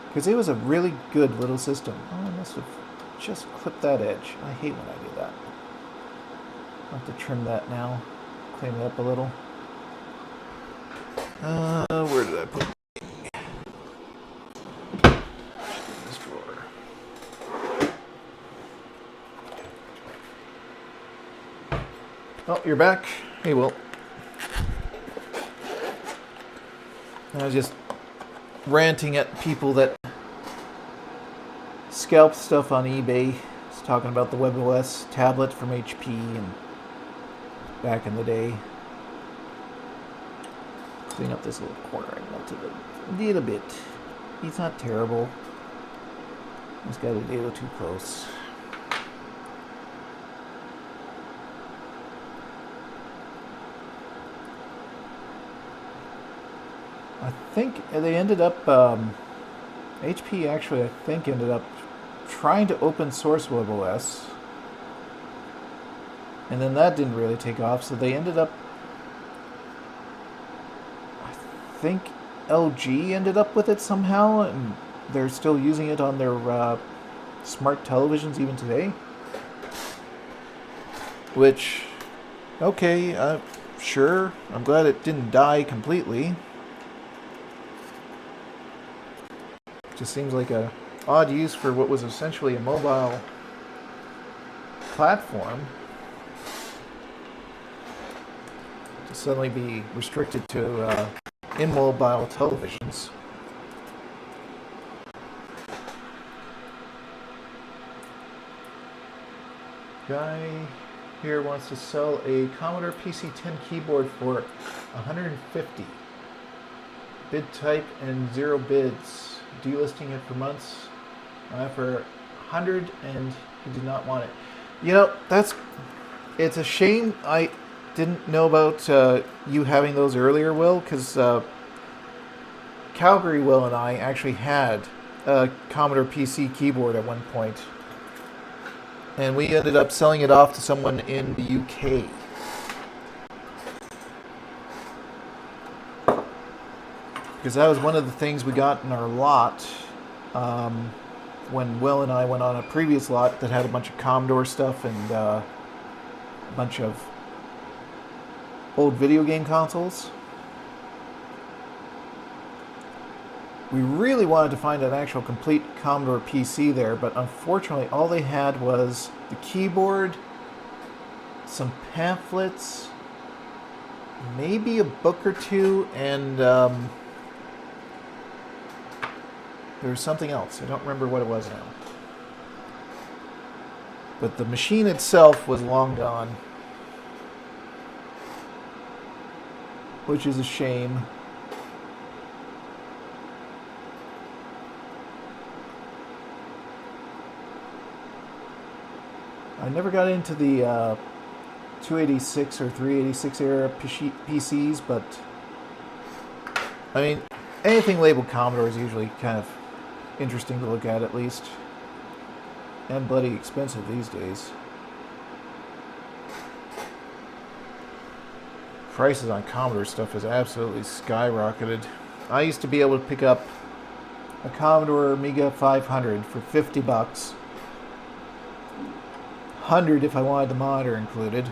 Because it was a really good little system. Oh, I must have just clipped that edge. I hate when I do that. I'll have to trim that now. Clean it up a little. Where did I put it? This drawer. Oh, you're back. Hey, Will. I was just ranting at people that scalped stuff on eBay. I was talking about the WebOS tablet from HP and back in the day. Clean up this little corner. I melted it a little bit. It's not terrible. Just got it a little too close. I think they ended up, HP actually, I think, ended up trying to open source WebOS. And then that didn't really take off, so they ended up, I think LG ended up with it somehow, and they're still using it on their smart televisions even today. Which, okay, sure, I'm glad it didn't die completely. Just seems like a odd use for what was essentially a mobile platform to suddenly be restricted to immobile televisions. Guy here wants to sell a Commodore PC-10 keyboard for $150. Bid type and 0 bids. Delisting it for months for $100, and he did not want it. You know, it's a shame I didn't know about you having those earlier, Will, because Calgary Will and I actually had a Commodore PC keyboard at one point, and we ended up selling it off to someone in the UK. Because that was one of the things we got in our lot when Will and I went on a previous lot that had a bunch of Commodore stuff and a bunch of old video game consoles. We really wanted to find an actual complete Commodore PC there, but unfortunately all they had was the keyboard, some pamphlets, maybe a book or two, and there was something else. I don't remember what it was now. But the machine itself was long gone, which is a shame. I never got into the 286 or 386 era PCs, but I mean, anything labeled Commodore is usually kind of interesting to look at least. And bloody expensive these days. Prices on Commodore stuff has absolutely skyrocketed. I used to be able to pick up a Commodore Amiga 500 for 50 bucks. 100 if I wanted the monitor included.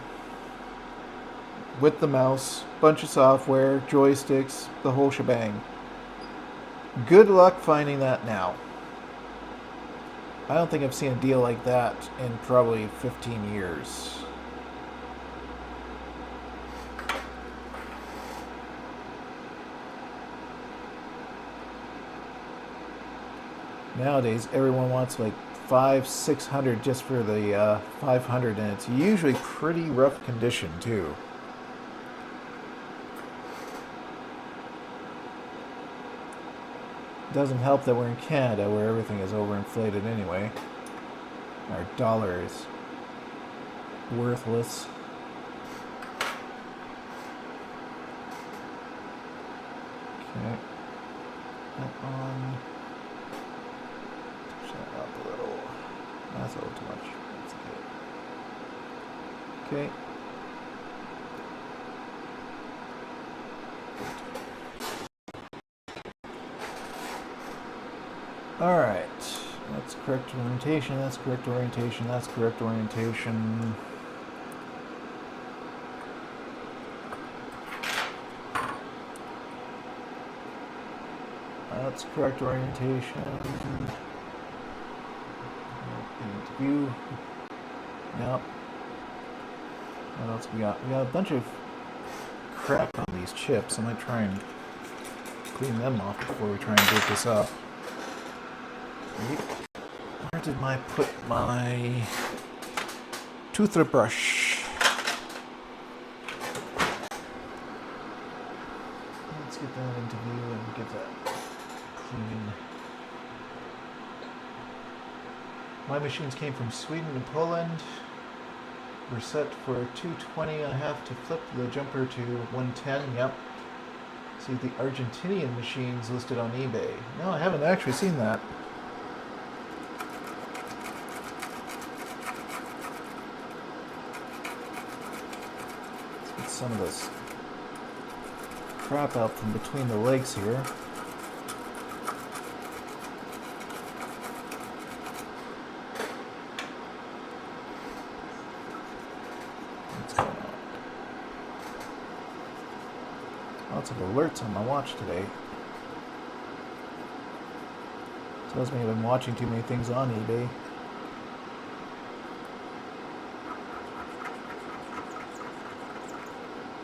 With the mouse, bunch of software, joysticks, the whole shebang. Good luck finding that now. I don't think I've seen a deal like that in probably 15 years. Nowadays, everyone wants like 500-600 just for the 500, and it's usually pretty rough condition too. Doesn't help that we're in Canada, where everything is overinflated anyway. Our dollar is worthless. Okay. That on. Shut up a little. That's a little too much. That's okay. Okay. Alright, that's correct orientation, that's correct orientation, that's correct orientation. That's correct orientation. View. Yep. What else we got? We got a bunch of crap on these chips. I might try and clean them off before we try and break this up. Where did I put my toothbrush? Let's get that into view and get that clean. My machines came from Sweden and Poland. We're set for 220. I have to flip the jumper to 110. Yep. See the Argentinian machines listed on eBay. No, I haven't actually seen that. Some of this crap out from between the legs here. What's going on? Lots of alerts on my watch today. Tells me I've been watching too many things on eBay.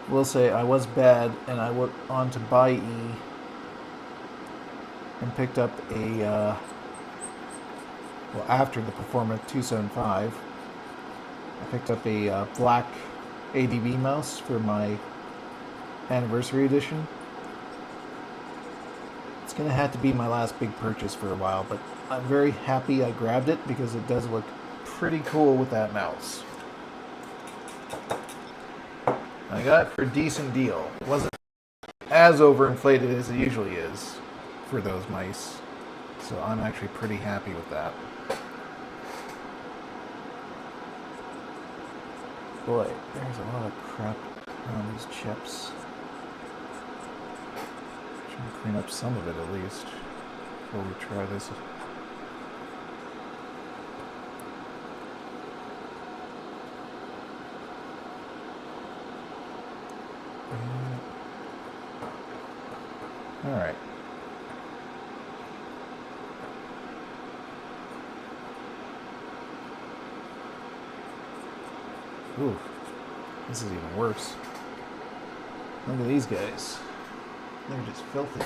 Will say I was bad, and I went on to buy E and picked up a well, after the Performance 275, I picked up a black ADB mouse for my anniversary edition. It's gonna have to be my last big purchase for a while, but I'm very happy I grabbed it because it does look pretty cool with that mouse. I got it for a decent deal. It wasn't as overinflated as it usually is for those mice. So I'm actually pretty happy with that. Boy, there's a lot of crap on these chips. Trying to clean up some of it at least before we try this. All right. Ooh, this is even worse. Look at these guys. They're just filthy.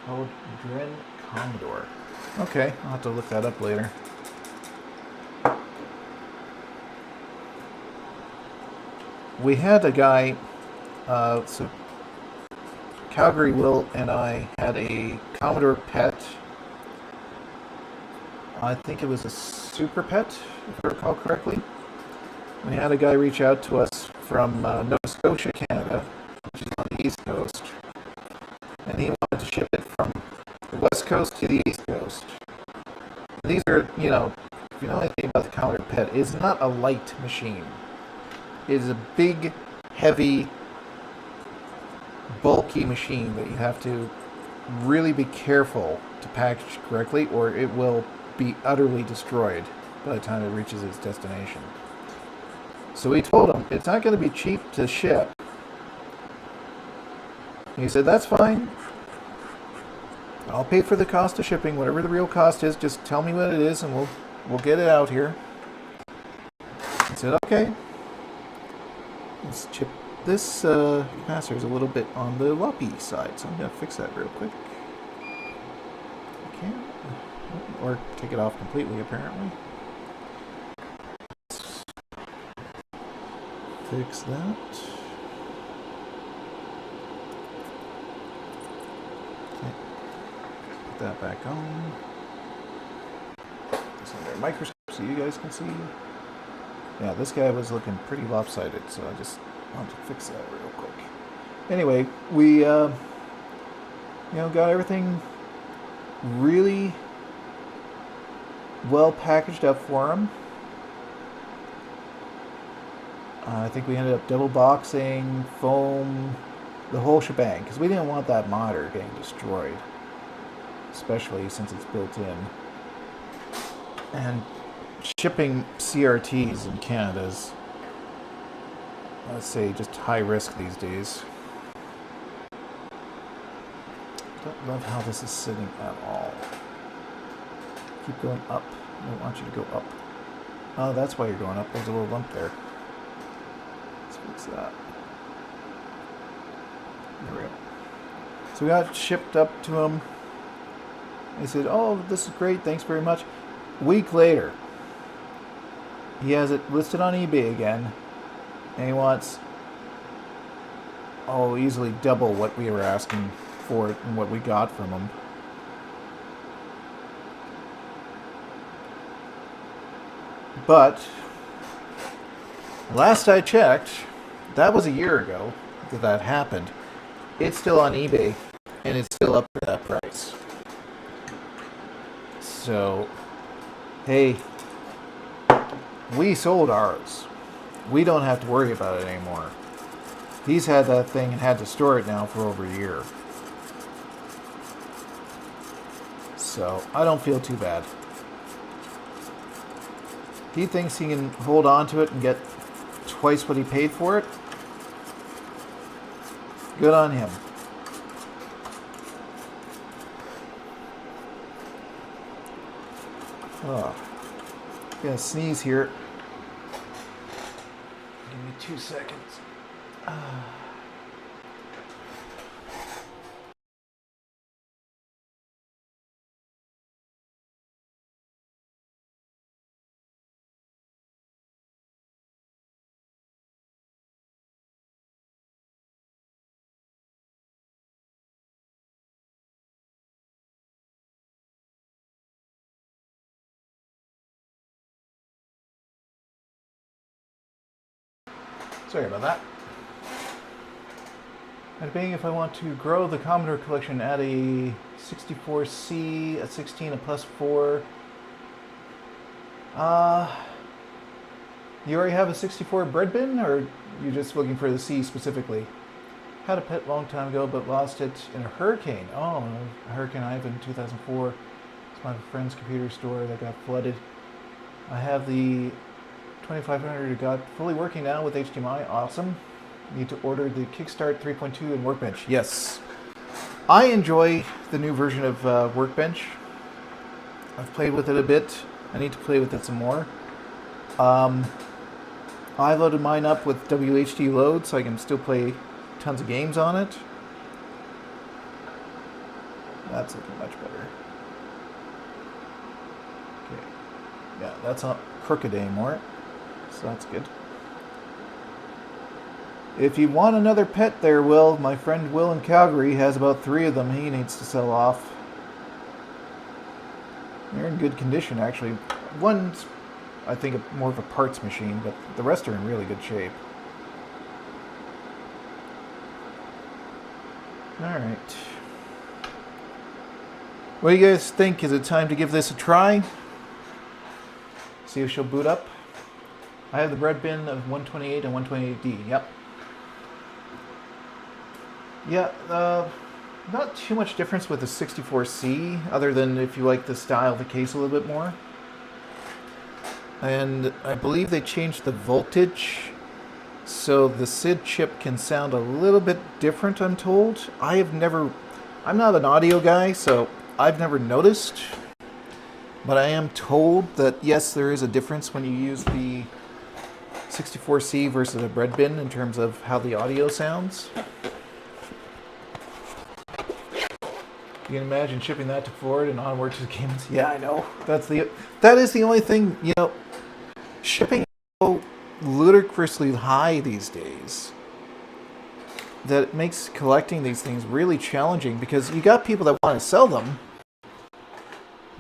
Code Dren Commodore. Okay, I'll have to look that up later. We had a guy, so Calgary Will and I had a Commodore PET I think it was a super pet, if I recall correctly. We had a guy reach out to us from Nova Scotia, Canada, which is on the East Coast, and he wanted to ship it from the West Coast to the East Coast. And these are, you know, if you know anything about the Commodore PET, it's not a light machine. It is a big, heavy, bulky machine that you have to really be careful to package correctly, or it will be utterly destroyed by the time it reaches its destination. So we told him it's not going to be cheap to ship. He said, that's fine. I'll pay for the cost of shipping, whatever the real cost is. Just tell me what it is, and we'll get it out here. I said, okay. Let's chip. This capacitor is a little bit on the lumpy side, so I'm going to fix that real quick. I can't. Or take it off completely, apparently. Fix that. Okay. Put that back on. This under a microscope so you guys can see. Yeah, this guy was looking pretty lopsided, so I just wanted to fix that real quick. Anyway, we got everything really well packaged up for him. I think we ended up double boxing, foam, the whole shebang, because we didn't want that monitor getting destroyed, especially since it's built in. And shipping CRTs in Canada is, let's say, just high risk these days. Don't love how this is sitting at all. Keep going up. I don't want you to go up. Oh, that's why you're going up. There's a little lump there. Let's fix that. There we go. So we got it shipped up to him. He said, oh, this is great. Thanks very much. A week later, he has it listed on eBay again. And he wants, easily double what we were asking for it and what we got from him. But last I checked, that was a year ago that happened. It's still on eBay, and it's still up for that price. So, hey, we sold ours. We don't have to worry about it anymore. He's had that thing and had to store it now for over a year. So, I don't feel too bad. He thinks he can hold on to it and get twice what he paid for it. Good on him. Oh, I'm gonna sneeze here. Give me 2 seconds. Sorry about that. I'm debating if I want to grow the Commodore collection, add a 64C, a 16, a plus 4. You already have a 64 bread bin, or you're just looking for the C specifically? Had a pet a long time ago, but lost it in a hurricane. Oh, Hurricane Ivan 2004. It's my friend's computer store that got flooded. I have the 2500 got fully working now with HDMI. Awesome. Need to order the Kickstart 3.2 and Workbench. Yes. I enjoy the new version of Workbench. I've played with it a bit. I need to play with it some more. I loaded mine up with WHD load so I can still play tons of games on it. That's looking much better. Okay. Yeah, that's not crooked anymore. So that's good. If you want another pet there, Will, my friend Will in Calgary has about 3 of them he needs to sell off. They're in good condition, actually. One's, I think, more of a parts machine, but the rest are in really good shape. Alright. What do you guys think? Is it time to give this a try? See if she'll boot up? I have the bread bin of 128 and 128D. Yep. Yeah, not too much difference with the 64C, other than if you like the style of the case a little bit more. And I believe they changed the voltage, so the SID chip can sound a little bit different, I'm told. I'm not an audio guy, so I've never noticed. But I am told that, yes, there is a difference when you use the 64C versus a bread bin in terms of how the audio sounds. You can imagine shipping that to Ford and onward to the Caymans. Yeah, I know. That is the only thing, you know, shipping is so ludicrously high these days that it makes collecting these things really challenging, because you got people that want to sell them,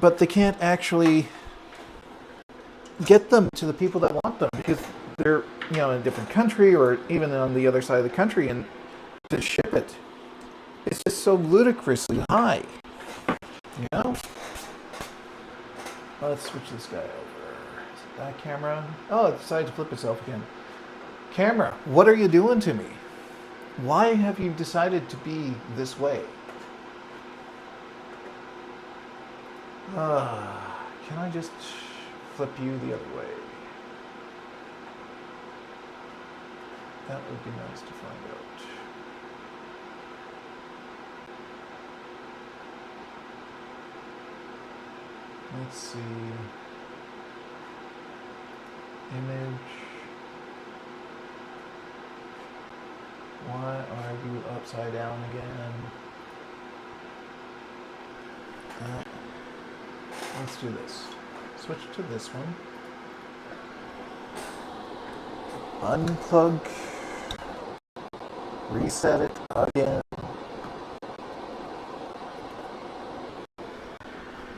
but they can't actually get them to the people that want them because they're, you know, in a different country or even on the other side of the country, and to ship it, it's just so ludicrously high, you know? Let's switch this guy over. Is it that camera? Oh, it decided to flip itself again. Camera, what are you doing to me? Why have you decided to be this way? Can I just flip you the other way? That would be nice to find out. Let's see. Image. Why are you upside down again? Let's do this. Switch to this one. Unplug. Reset it again.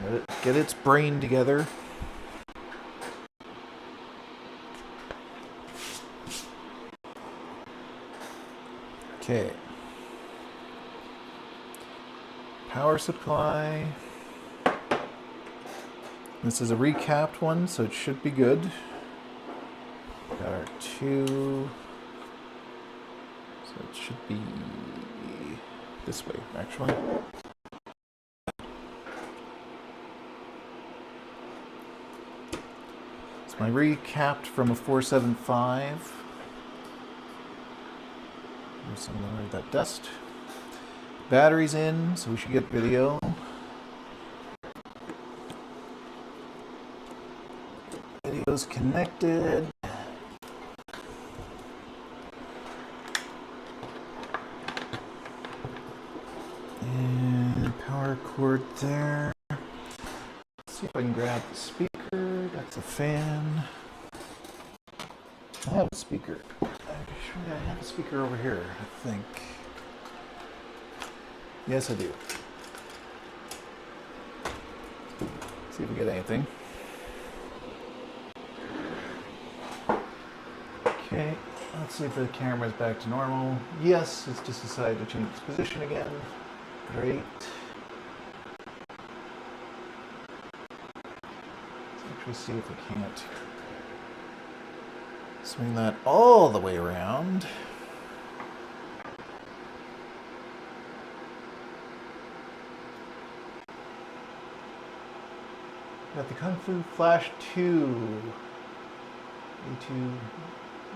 Let it get its brain together. Okay. Power supply. This is a recapped one, so it should be good. Got our 2. So it should be this way, actually. It's my recapped from a 475. There's some of that dust. Battery's in, so we should get video. Video's connected. And power cord there. Let's see if I can grab the speaker. That's a fan. I have a speaker. Actually, I have a speaker over here, I think. Yes, I do. See if we get anything. Okay, let's see if the camera's back to normal. Yes, it's just decided to change its position again. Great. Let's actually see if we can't swing that all the way around. Got the Kung Fu Flash 2 A2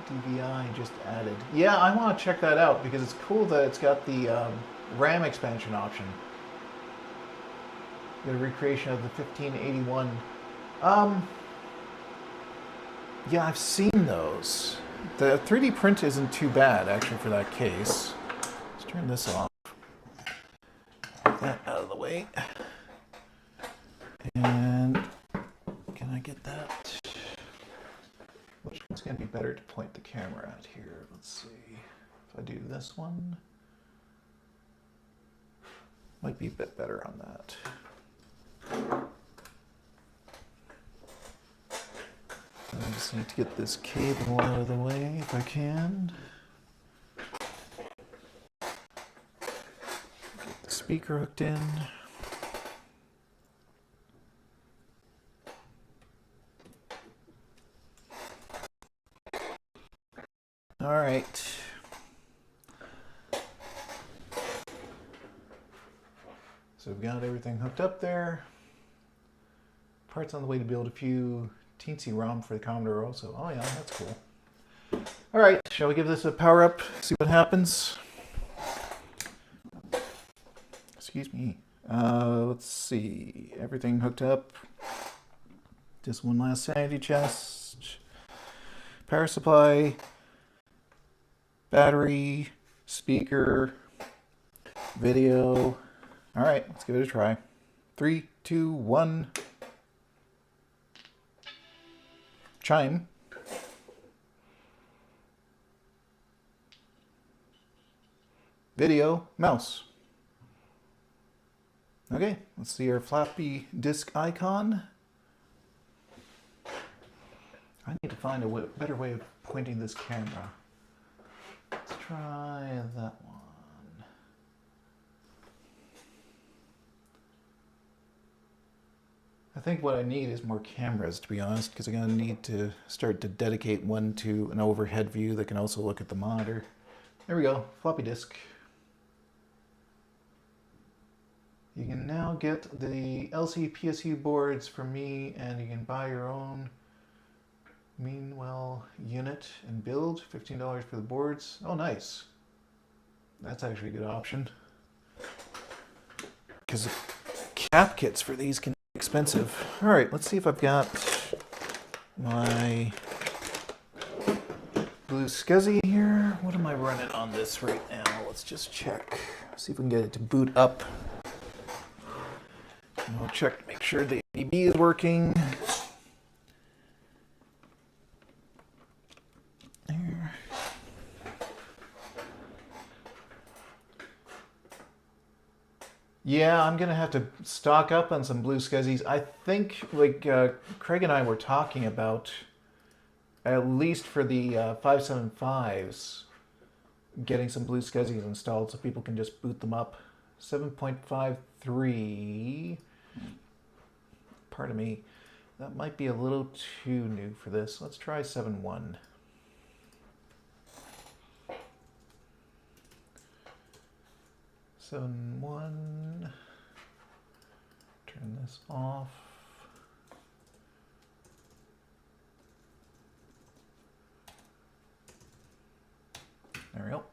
DVI just added. Yeah, I want to check that out because it's cool that it's got the RAM expansion option. The recreation of the 1581. Yeah, I've seen those. The 3D print isn't too bad actually for that case. Let's turn this off. Get that out of the way. And can I get that? Which one's going to be better to point the camera at here? Let's see. If I do this one, might be a bit better on that. I just need to get this cable out of the way if I can. Get the speaker hooked in. All right. So we've got everything hooked up there. Parts on the way to build a few teensy ROM for the Commodore also. Oh yeah, that's cool. All right, shall we give this a power up, see what happens? Excuse me. Let's see, everything hooked up. Just one last sanity chest. Power supply, battery, speaker, video. All right, let's give it a try. 3, 2, 1. Chime. Video, mouse. Okay, let's see our floppy disk icon. I need to find a better way of pointing this camera. Let's try that one. I think what I need is more cameras, to be honest, because I'm going to need to start to dedicate one to an overhead view that can also look at the monitor. There we go, floppy disk. You can now get the LCPSU boards from me, and you can buy your own Meanwell unit and build. $15 for the boards. Oh, nice. That's actually a good option. Because cap kits for these can be expensive. All right, let's see if I've got my blue SCSI here. What am I running on this right now? Let's just check. See if we can get it to boot up. And we'll check to make sure the ADB is working. There. Yeah, I'm gonna have to stock up on some blue SCSIs. I think, like Craig and I were talking about, at least for the 575s, getting some blue SCSIs installed so people can just boot them up. 7.53. Pardon me. That might be a little too new for this. Let's try 7.1. Turn this off. There we go.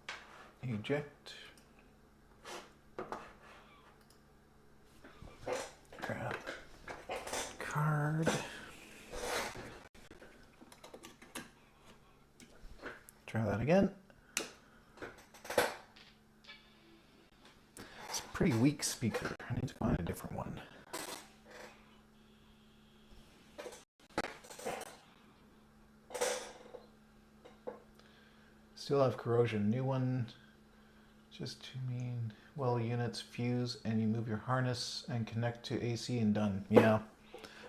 Eject. Grab card. Try that again. It's a pretty weak speaker. I need to find a different one. Still have corrosion. New one. Just to mean, well, units fuse and you move your harness and connect to AC and done. Yeah,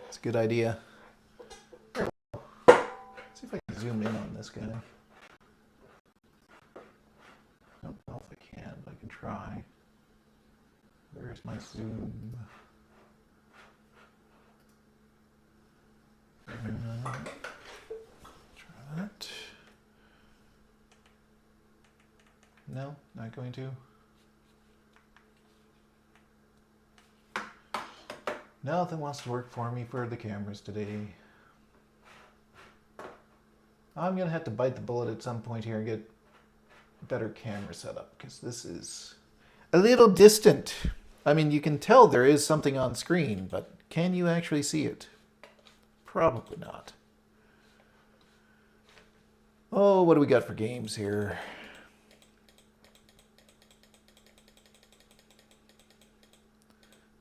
it's a good idea. Let's see if I can zoom in on this guy. I don't know if I can, but I can try. Where's my zoom? Try that. No, not going to. Nothing wants to work for me for the cameras today. I'm going to have to bite the bullet at some point here and get a better camera set up, because this is a little distant. I mean, you can tell there is something on screen, but can you actually see it? Probably not. Oh, what do we got for games here?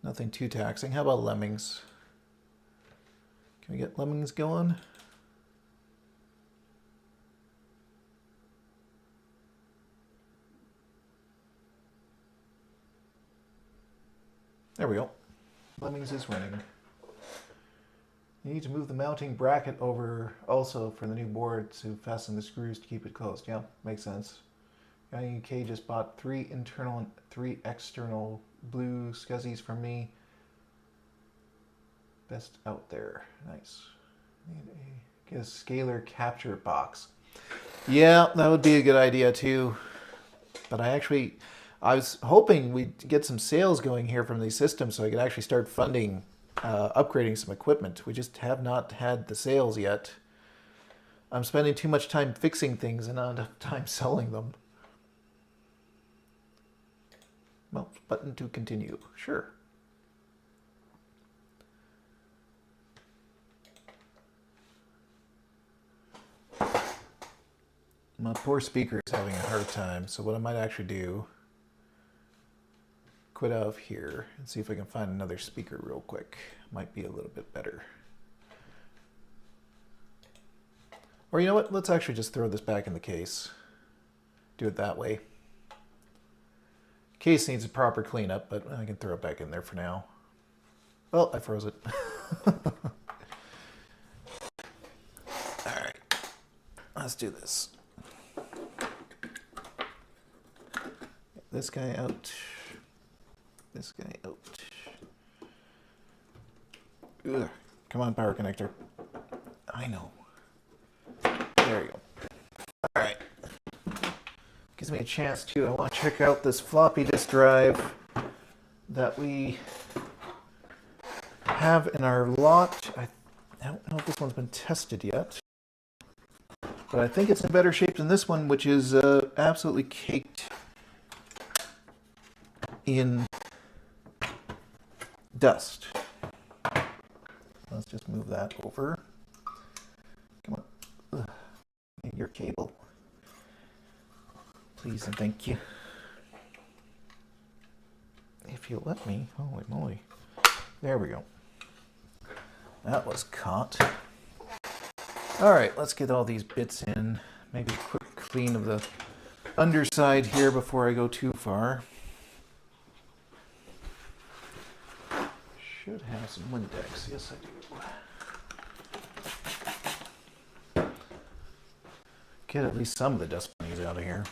Nothing too taxing. How about Lemmings? Can we get Lemmings going? There we go. Lemmings is running. You need to move the mounting bracket over also for the new board to fasten the screws to keep it closed. Yeah, makes sense. Guy UK just bought 3 internal and 3 external blue scuzzies from me. Best out there. Nice. Get a scalar capture box. Yeah, that would be a good idea too. But I was hoping we'd get some sales going here from these systems so I could actually start funding upgrading some equipment. We just have not had the sales yet. I'm spending too much time fixing things and not enough time selling them. Well, button to continue. Sure. My poor speaker is having a hard time, so what I might actually do, quit out of here and see if I can find another speaker real quick. Might be a little bit better. Or you know what? Let's actually just throw this back in the case. Do it that way. Case needs a proper cleanup, but I can throw it back in there for now. Well, I froze it. Alright. Let's do this. This guy out. This guy out. Ugh. Come on, power connector. I know. There you go. Alright. Gives me a chance to, I want to check out this floppy disk drive that we have in our lot. I don't know if this one's been tested yet, but I think it's in better shape than this one, which is absolutely caked in dust. Let's just move that over. Come on. Ugh. Your cable. Please and thank you. If you let me. Holy moly. There we go. That was caught. Alright, let's get all these bits in. Maybe a quick clean of the underside here before I go too far. Should have some Windex. Yes, I do. Get at least some of the dust bunnies out of here.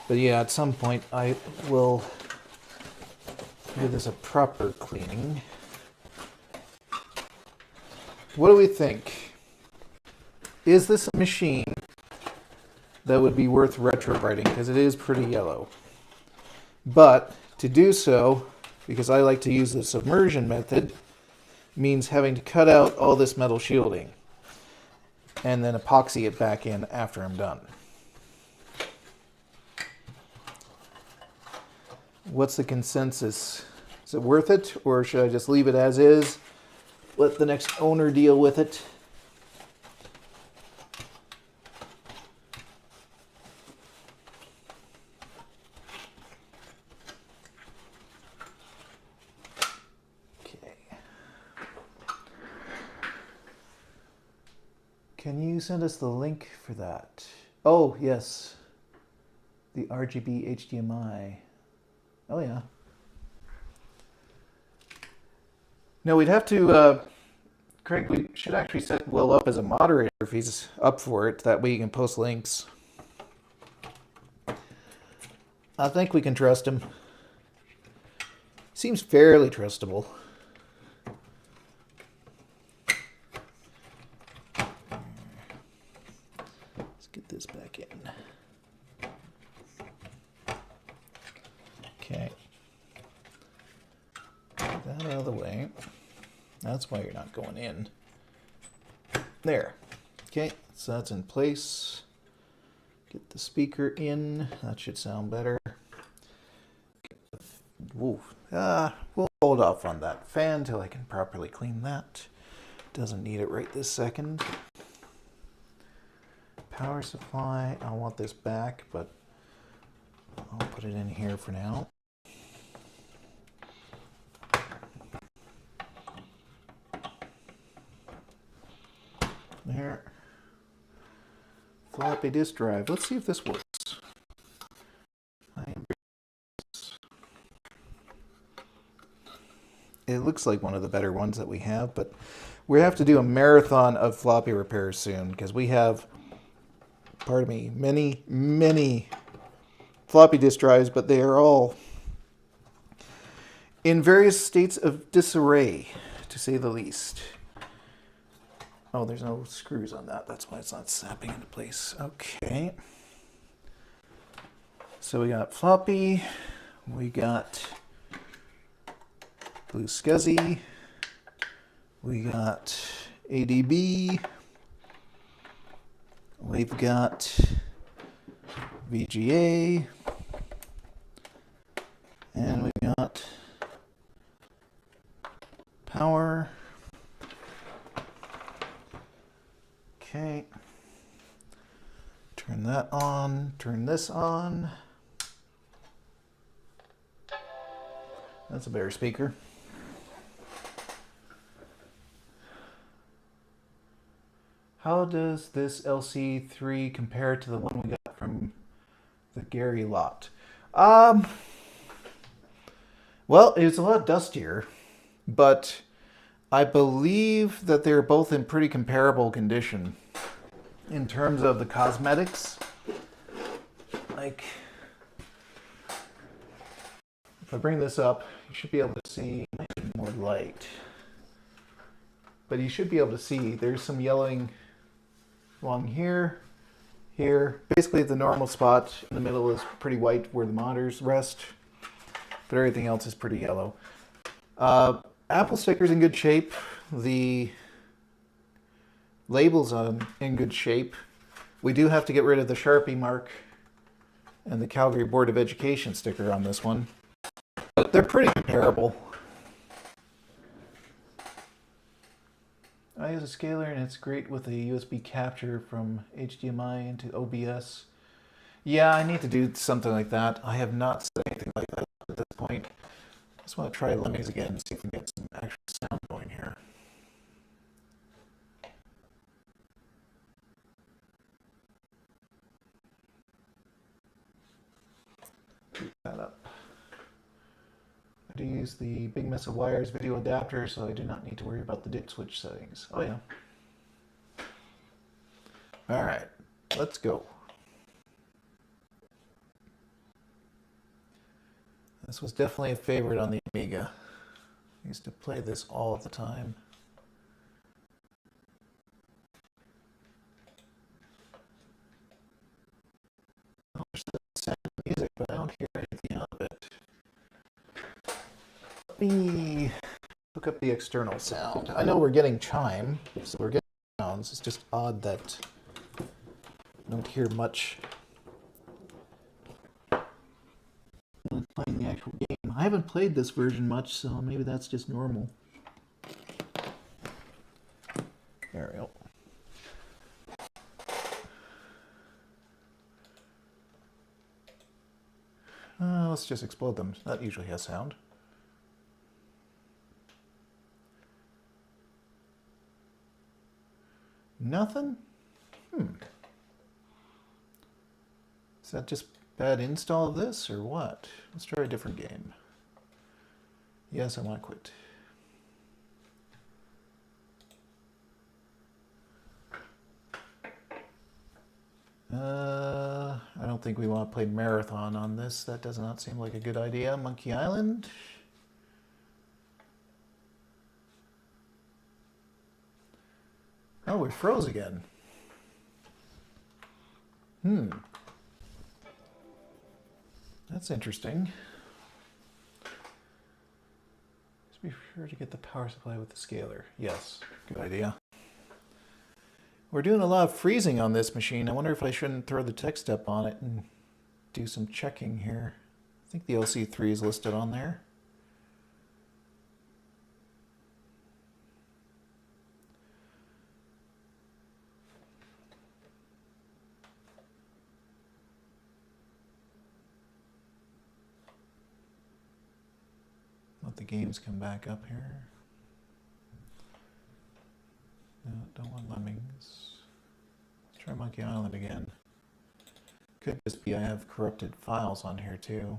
But yeah, at some point I will give this a proper cleaning. What do we think? Is this a machine that would be worth retrowriting? Because it is pretty yellow. But to do so, because I like to use the submersion method, means having to cut out all this metal shielding and then epoxy it back in after I'm done. What's the consensus? Is it worth it, or should I just leave it as is? Let the next owner deal with it? Okay. Can you send us the link for that? Oh, yes. The RGB HDMI. Oh, yeah. No, we'd have to, Craig, we should actually set Will up as a moderator if he's up for it. That way you can post links. I think we can trust him. Seems fairly trustable. Let's get this back in. Okay. Get that out of the way. That's why you're not going in. There. Okay, so that's in place. Get the speaker in. That should sound better. We'll hold off on that fan till I can properly clean that. Doesn't need it right this second. Power supply. I want this back, but I'll put it in here for now. There. Floppy disk drive. Let's see if this works. It looks like one of the better ones that we have, but we have to do a marathon of floppy repairs soon because we have, pardon me, many floppy disk drives, but they are all in various states of disarray, to say the least. Oh, there's no screws on that. That's why it's not snapping into place. Okay. So we got floppy, we got Blue SCSI, we got ADB, we've got VGA, and we've got power. Okay. Turn that on, turn this on. That's a better speaker. How does this LC3 compare to the one we got from the Gary lot? Well, it's a lot dustier, but I believe that they're both in pretty comparable condition in terms of the cosmetics. Like, if I bring this up, you should be able to see more light. But you should be able to see there's some yellowing along here, here. Basically the normal spot in the middle is pretty white where the monitors rest, but everything else is pretty yellow. Apple sticker's in good shape. The label's in good shape. We do have to get rid of the Sharpie mark and the Calgary Board of Education sticker on this one. But they're pretty comparable. I use a scaler and it's great with a USB capture from HDMI into OBS. Yeah, I need to do something like that. I have not said anything like that at this point. I just want to try Lemmings again and see if we can get some actual sound going here. Boot that up. I do use the Big Mess of Wires video adapter, so I do not need to worry about the dip switch settings. Oh yeah. Alright, let's go. This was definitely a favorite on the Amiga. I used to play this all the time. I wish that sound of music, but I don't hear anything out of it. Let me hook up the external sound. I know we're getting chime, so we're getting sounds. It's just odd that I don't hear much when playing the actual game. I haven't played this version much, so maybe that's just normal. There we go. Let's just explode them. That usually has sound. Nothing? Is that just bad install of this or what? Let's try a different game. Yes, I want to quit. I don't think we want to play Marathon on this. That does not seem like a good idea. Monkey Island. Oh, we froze again. That's interesting. Just be sure to get the power supply with the scaler. Yes, good idea. We're doing a lot of freezing on this machine. I wonder if I shouldn't throw the text up on it and do some checking here. I think the LC3 is listed on there. Let the games come back up here. No, don't want Lemmings. Let's try Monkey Island again. Could just be I have corrupted files on here too.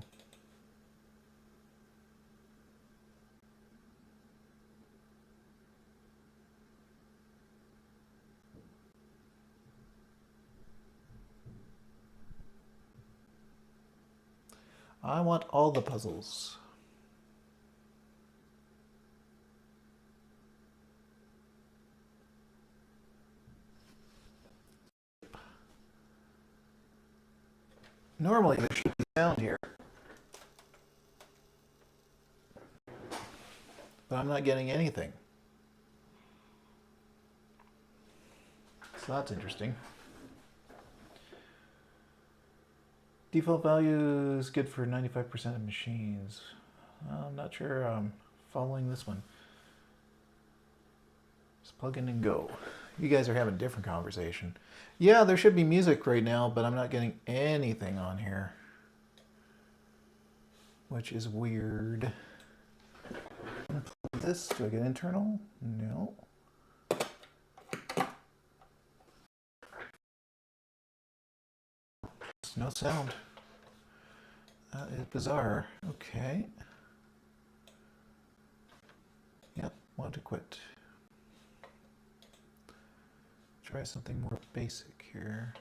I want all the puzzles. Normally there should be sound here. But I'm not getting anything. So that's interesting. Default value is good for 95% of machines. I'm not sure I'm following this one. Just plug in and go. You guys are having a different conversation. Yeah, there should be music right now, but I'm not getting anything on here. Which is weird. This, do I get internal? No. No sound. That is bizarre. Okay. Yep, want to quit. Try something more basic here.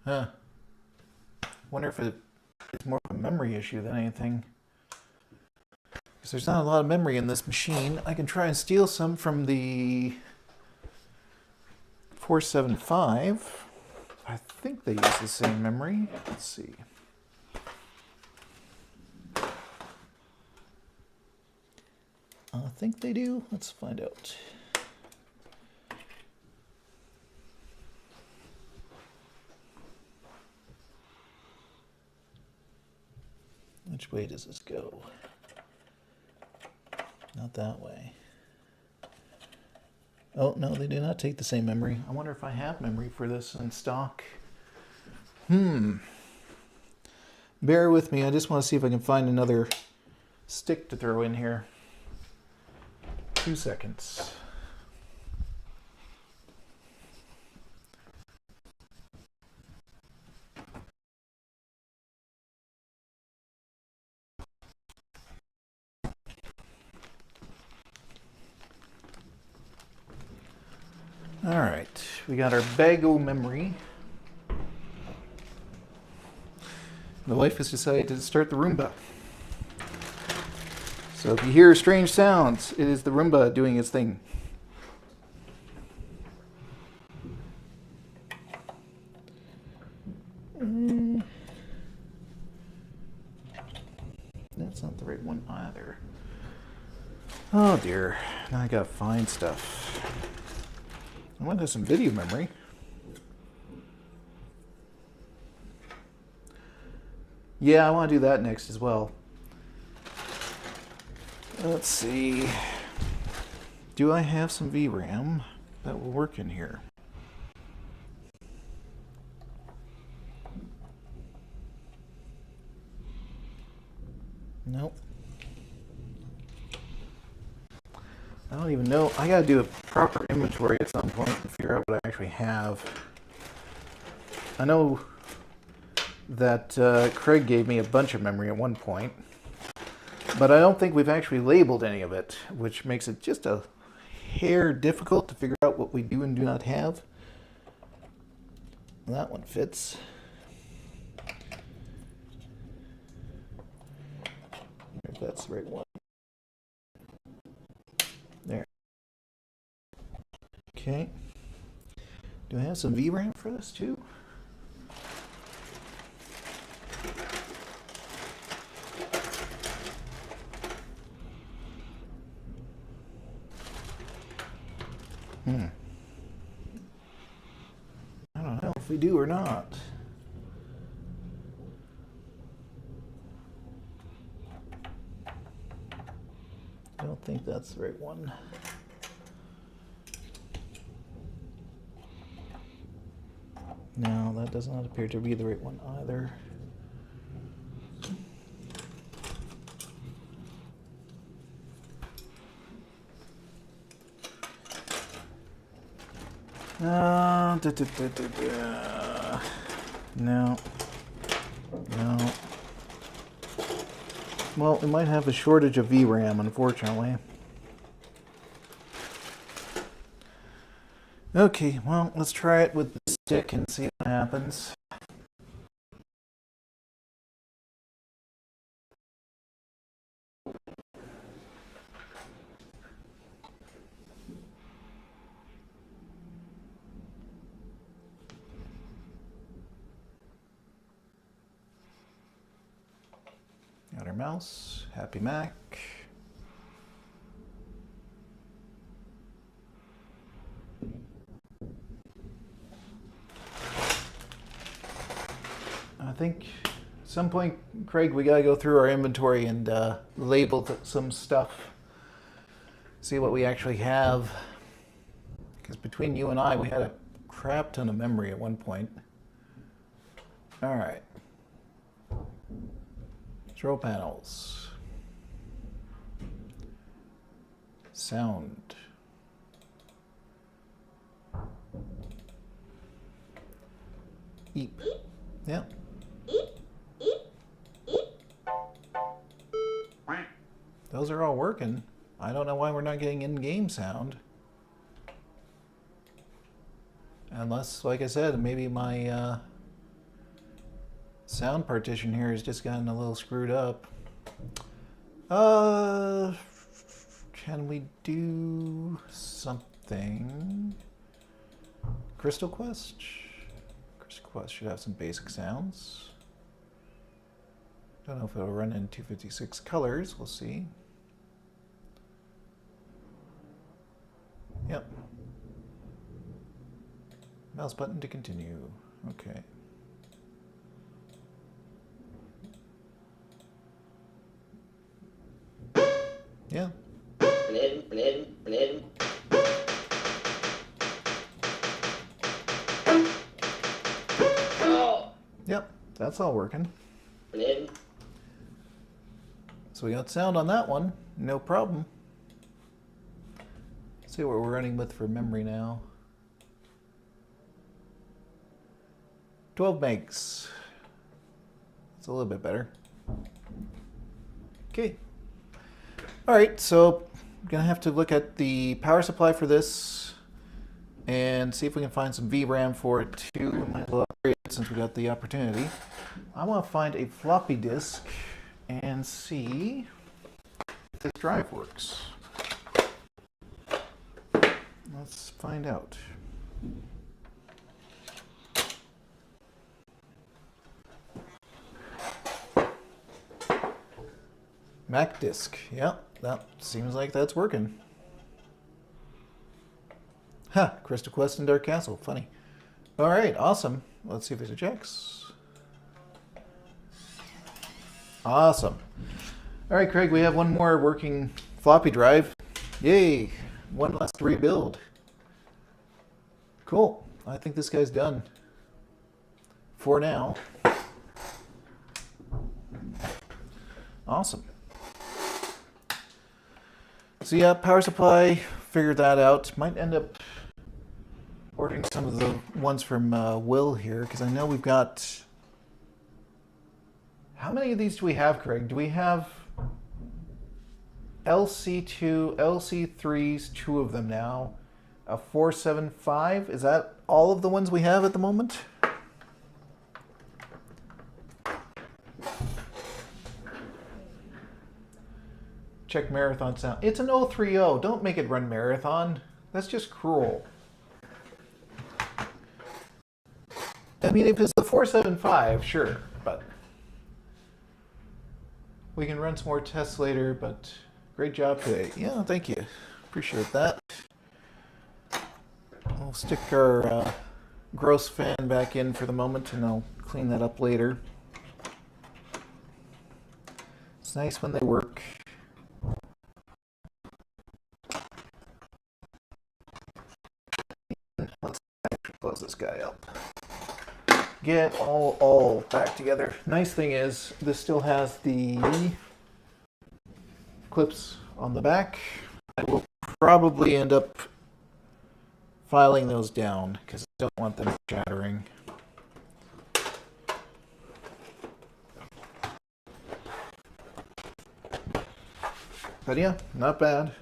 Huh. Wonder if it's more of a memory issue than anything. Because there's not a lot of memory in this machine. I can try and steal some from the 475. I think they use the same memory. Let's see. I think they do. Let's find out. Which way does this go? Not that way. Oh, no, they do not take the same memory. I wonder if I have memory for this in stock. Bear with me. I just want to see if I can find another stick to throw in here. 2 seconds. All right, we got our Bago memory. The wife has decided to start the Roomba. So if you hear strange sounds, it is the Roomba doing its thing. That's not the right one either. Oh dear, now I gotta find stuff. I want to have some video memory. Yeah, I want to do that next as well. Let's see. Do I have some VRAM that will work in here? Nope. I don't even know. I gotta do a proper inventory at some point and figure out what I actually have. I know that Craig gave me a bunch of memory at one point, but I don't think we've actually labeled any of it, which makes it just a hair difficult to figure out what we do and do not have. That one fits. If that's the right one. There. Okay. Do I have some VRAM for this too? I don't know if we do or not. I don't think that's the right one. No, that does not appear to be the right one either. No. No. Well, we might have a shortage of VRAM, unfortunately. Okay, well, let's try it with this stick and see what happens. Got our mouse, happy Mac. I think at some point, Craig, we gotta go through our inventory and label some stuff. See what we actually have. Because between you and I, we had a crap ton of memory at one point. All right. Control panels. Sound. Eep. Yeah. Those are all working. I don't know why we're not getting in-game sound. Unless, like I said, maybe my sound partition here has just gotten a little screwed up. Can we do something? Crystal Quest? Crystal Quest should have some basic sounds. Don't know if it'll run in 256 colors. We'll see. Yep. Mouse button to continue. Okay. Yeah. Yep, that's all working. So we got sound on that one, no problem. Let's see what we're running with for memory now. 12 megs. It's a little bit better. Okay. All right, so I'm gonna have to look at the power supply for this and see if we can find some VRAM for it too. Might as well upgrade it since we got the opportunity. I want to find a floppy disk and see if this drive works. Let's find out. Mac disk. Yep, that seems like that's working. Ha! Crystal Quest and Dark Castle. Funny. All right, awesome. Let's see if it ejects. Awesome. All right, Craig, we have one more working floppy drive. Yay! One less to rebuild. Cool. I think this guy's done. For now. Awesome. So yeah, power supply, figured that out. Might end up ordering some of the ones from Will here, because I know we've got... How many of these do we have, Craig? Do we have LC2, LC3s, 2 of them now, a 475? Is that all of the ones we have at the moment? Check marathon sound. It's an 030. Don't make it run marathon. That's just cruel. I mean, if it's the 475, sure, but we can run some more tests later, but great job today. Yeah, thank you. Appreciate that. I'll stick our gross fan back in for the moment, and I'll clean that up later. It's nice when they work. Let's actually close this guy up. Get all back together. Nice thing is, this still has the clips on the back. I will probably end up filing those down because I don't want them shattering. But yeah, not bad.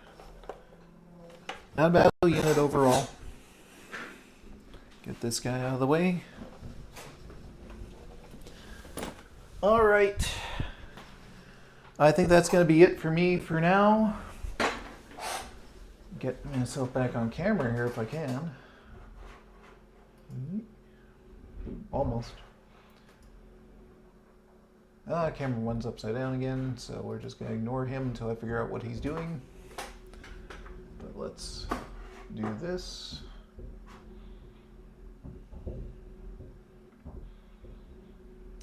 Not a bad unit overall. Get this guy out of the way. All right. I think that's going to be it for me for now. Get myself back on camera here if I can. Almost. Camera one's upside down again, so we're just going to ignore him until I figure out what he's doing. But let's do this.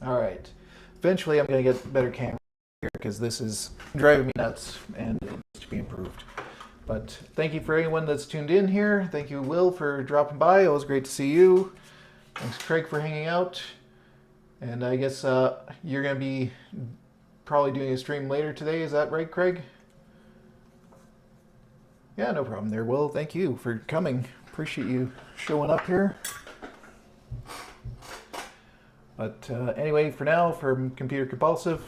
All right. Eventually I'm going to get a better camera here because this is driving me nuts and it needs to be improved. But thank you for anyone that's tuned in here. Thank you, Will, for dropping by. It was great to see you. Thanks, Craig, for hanging out. And I guess you're going to be probably doing a stream later today. Is that right, Craig? Yeah, no problem there, Will. Thank you for coming. Appreciate you showing up here. But anyway, for now, from Computer Compulsive,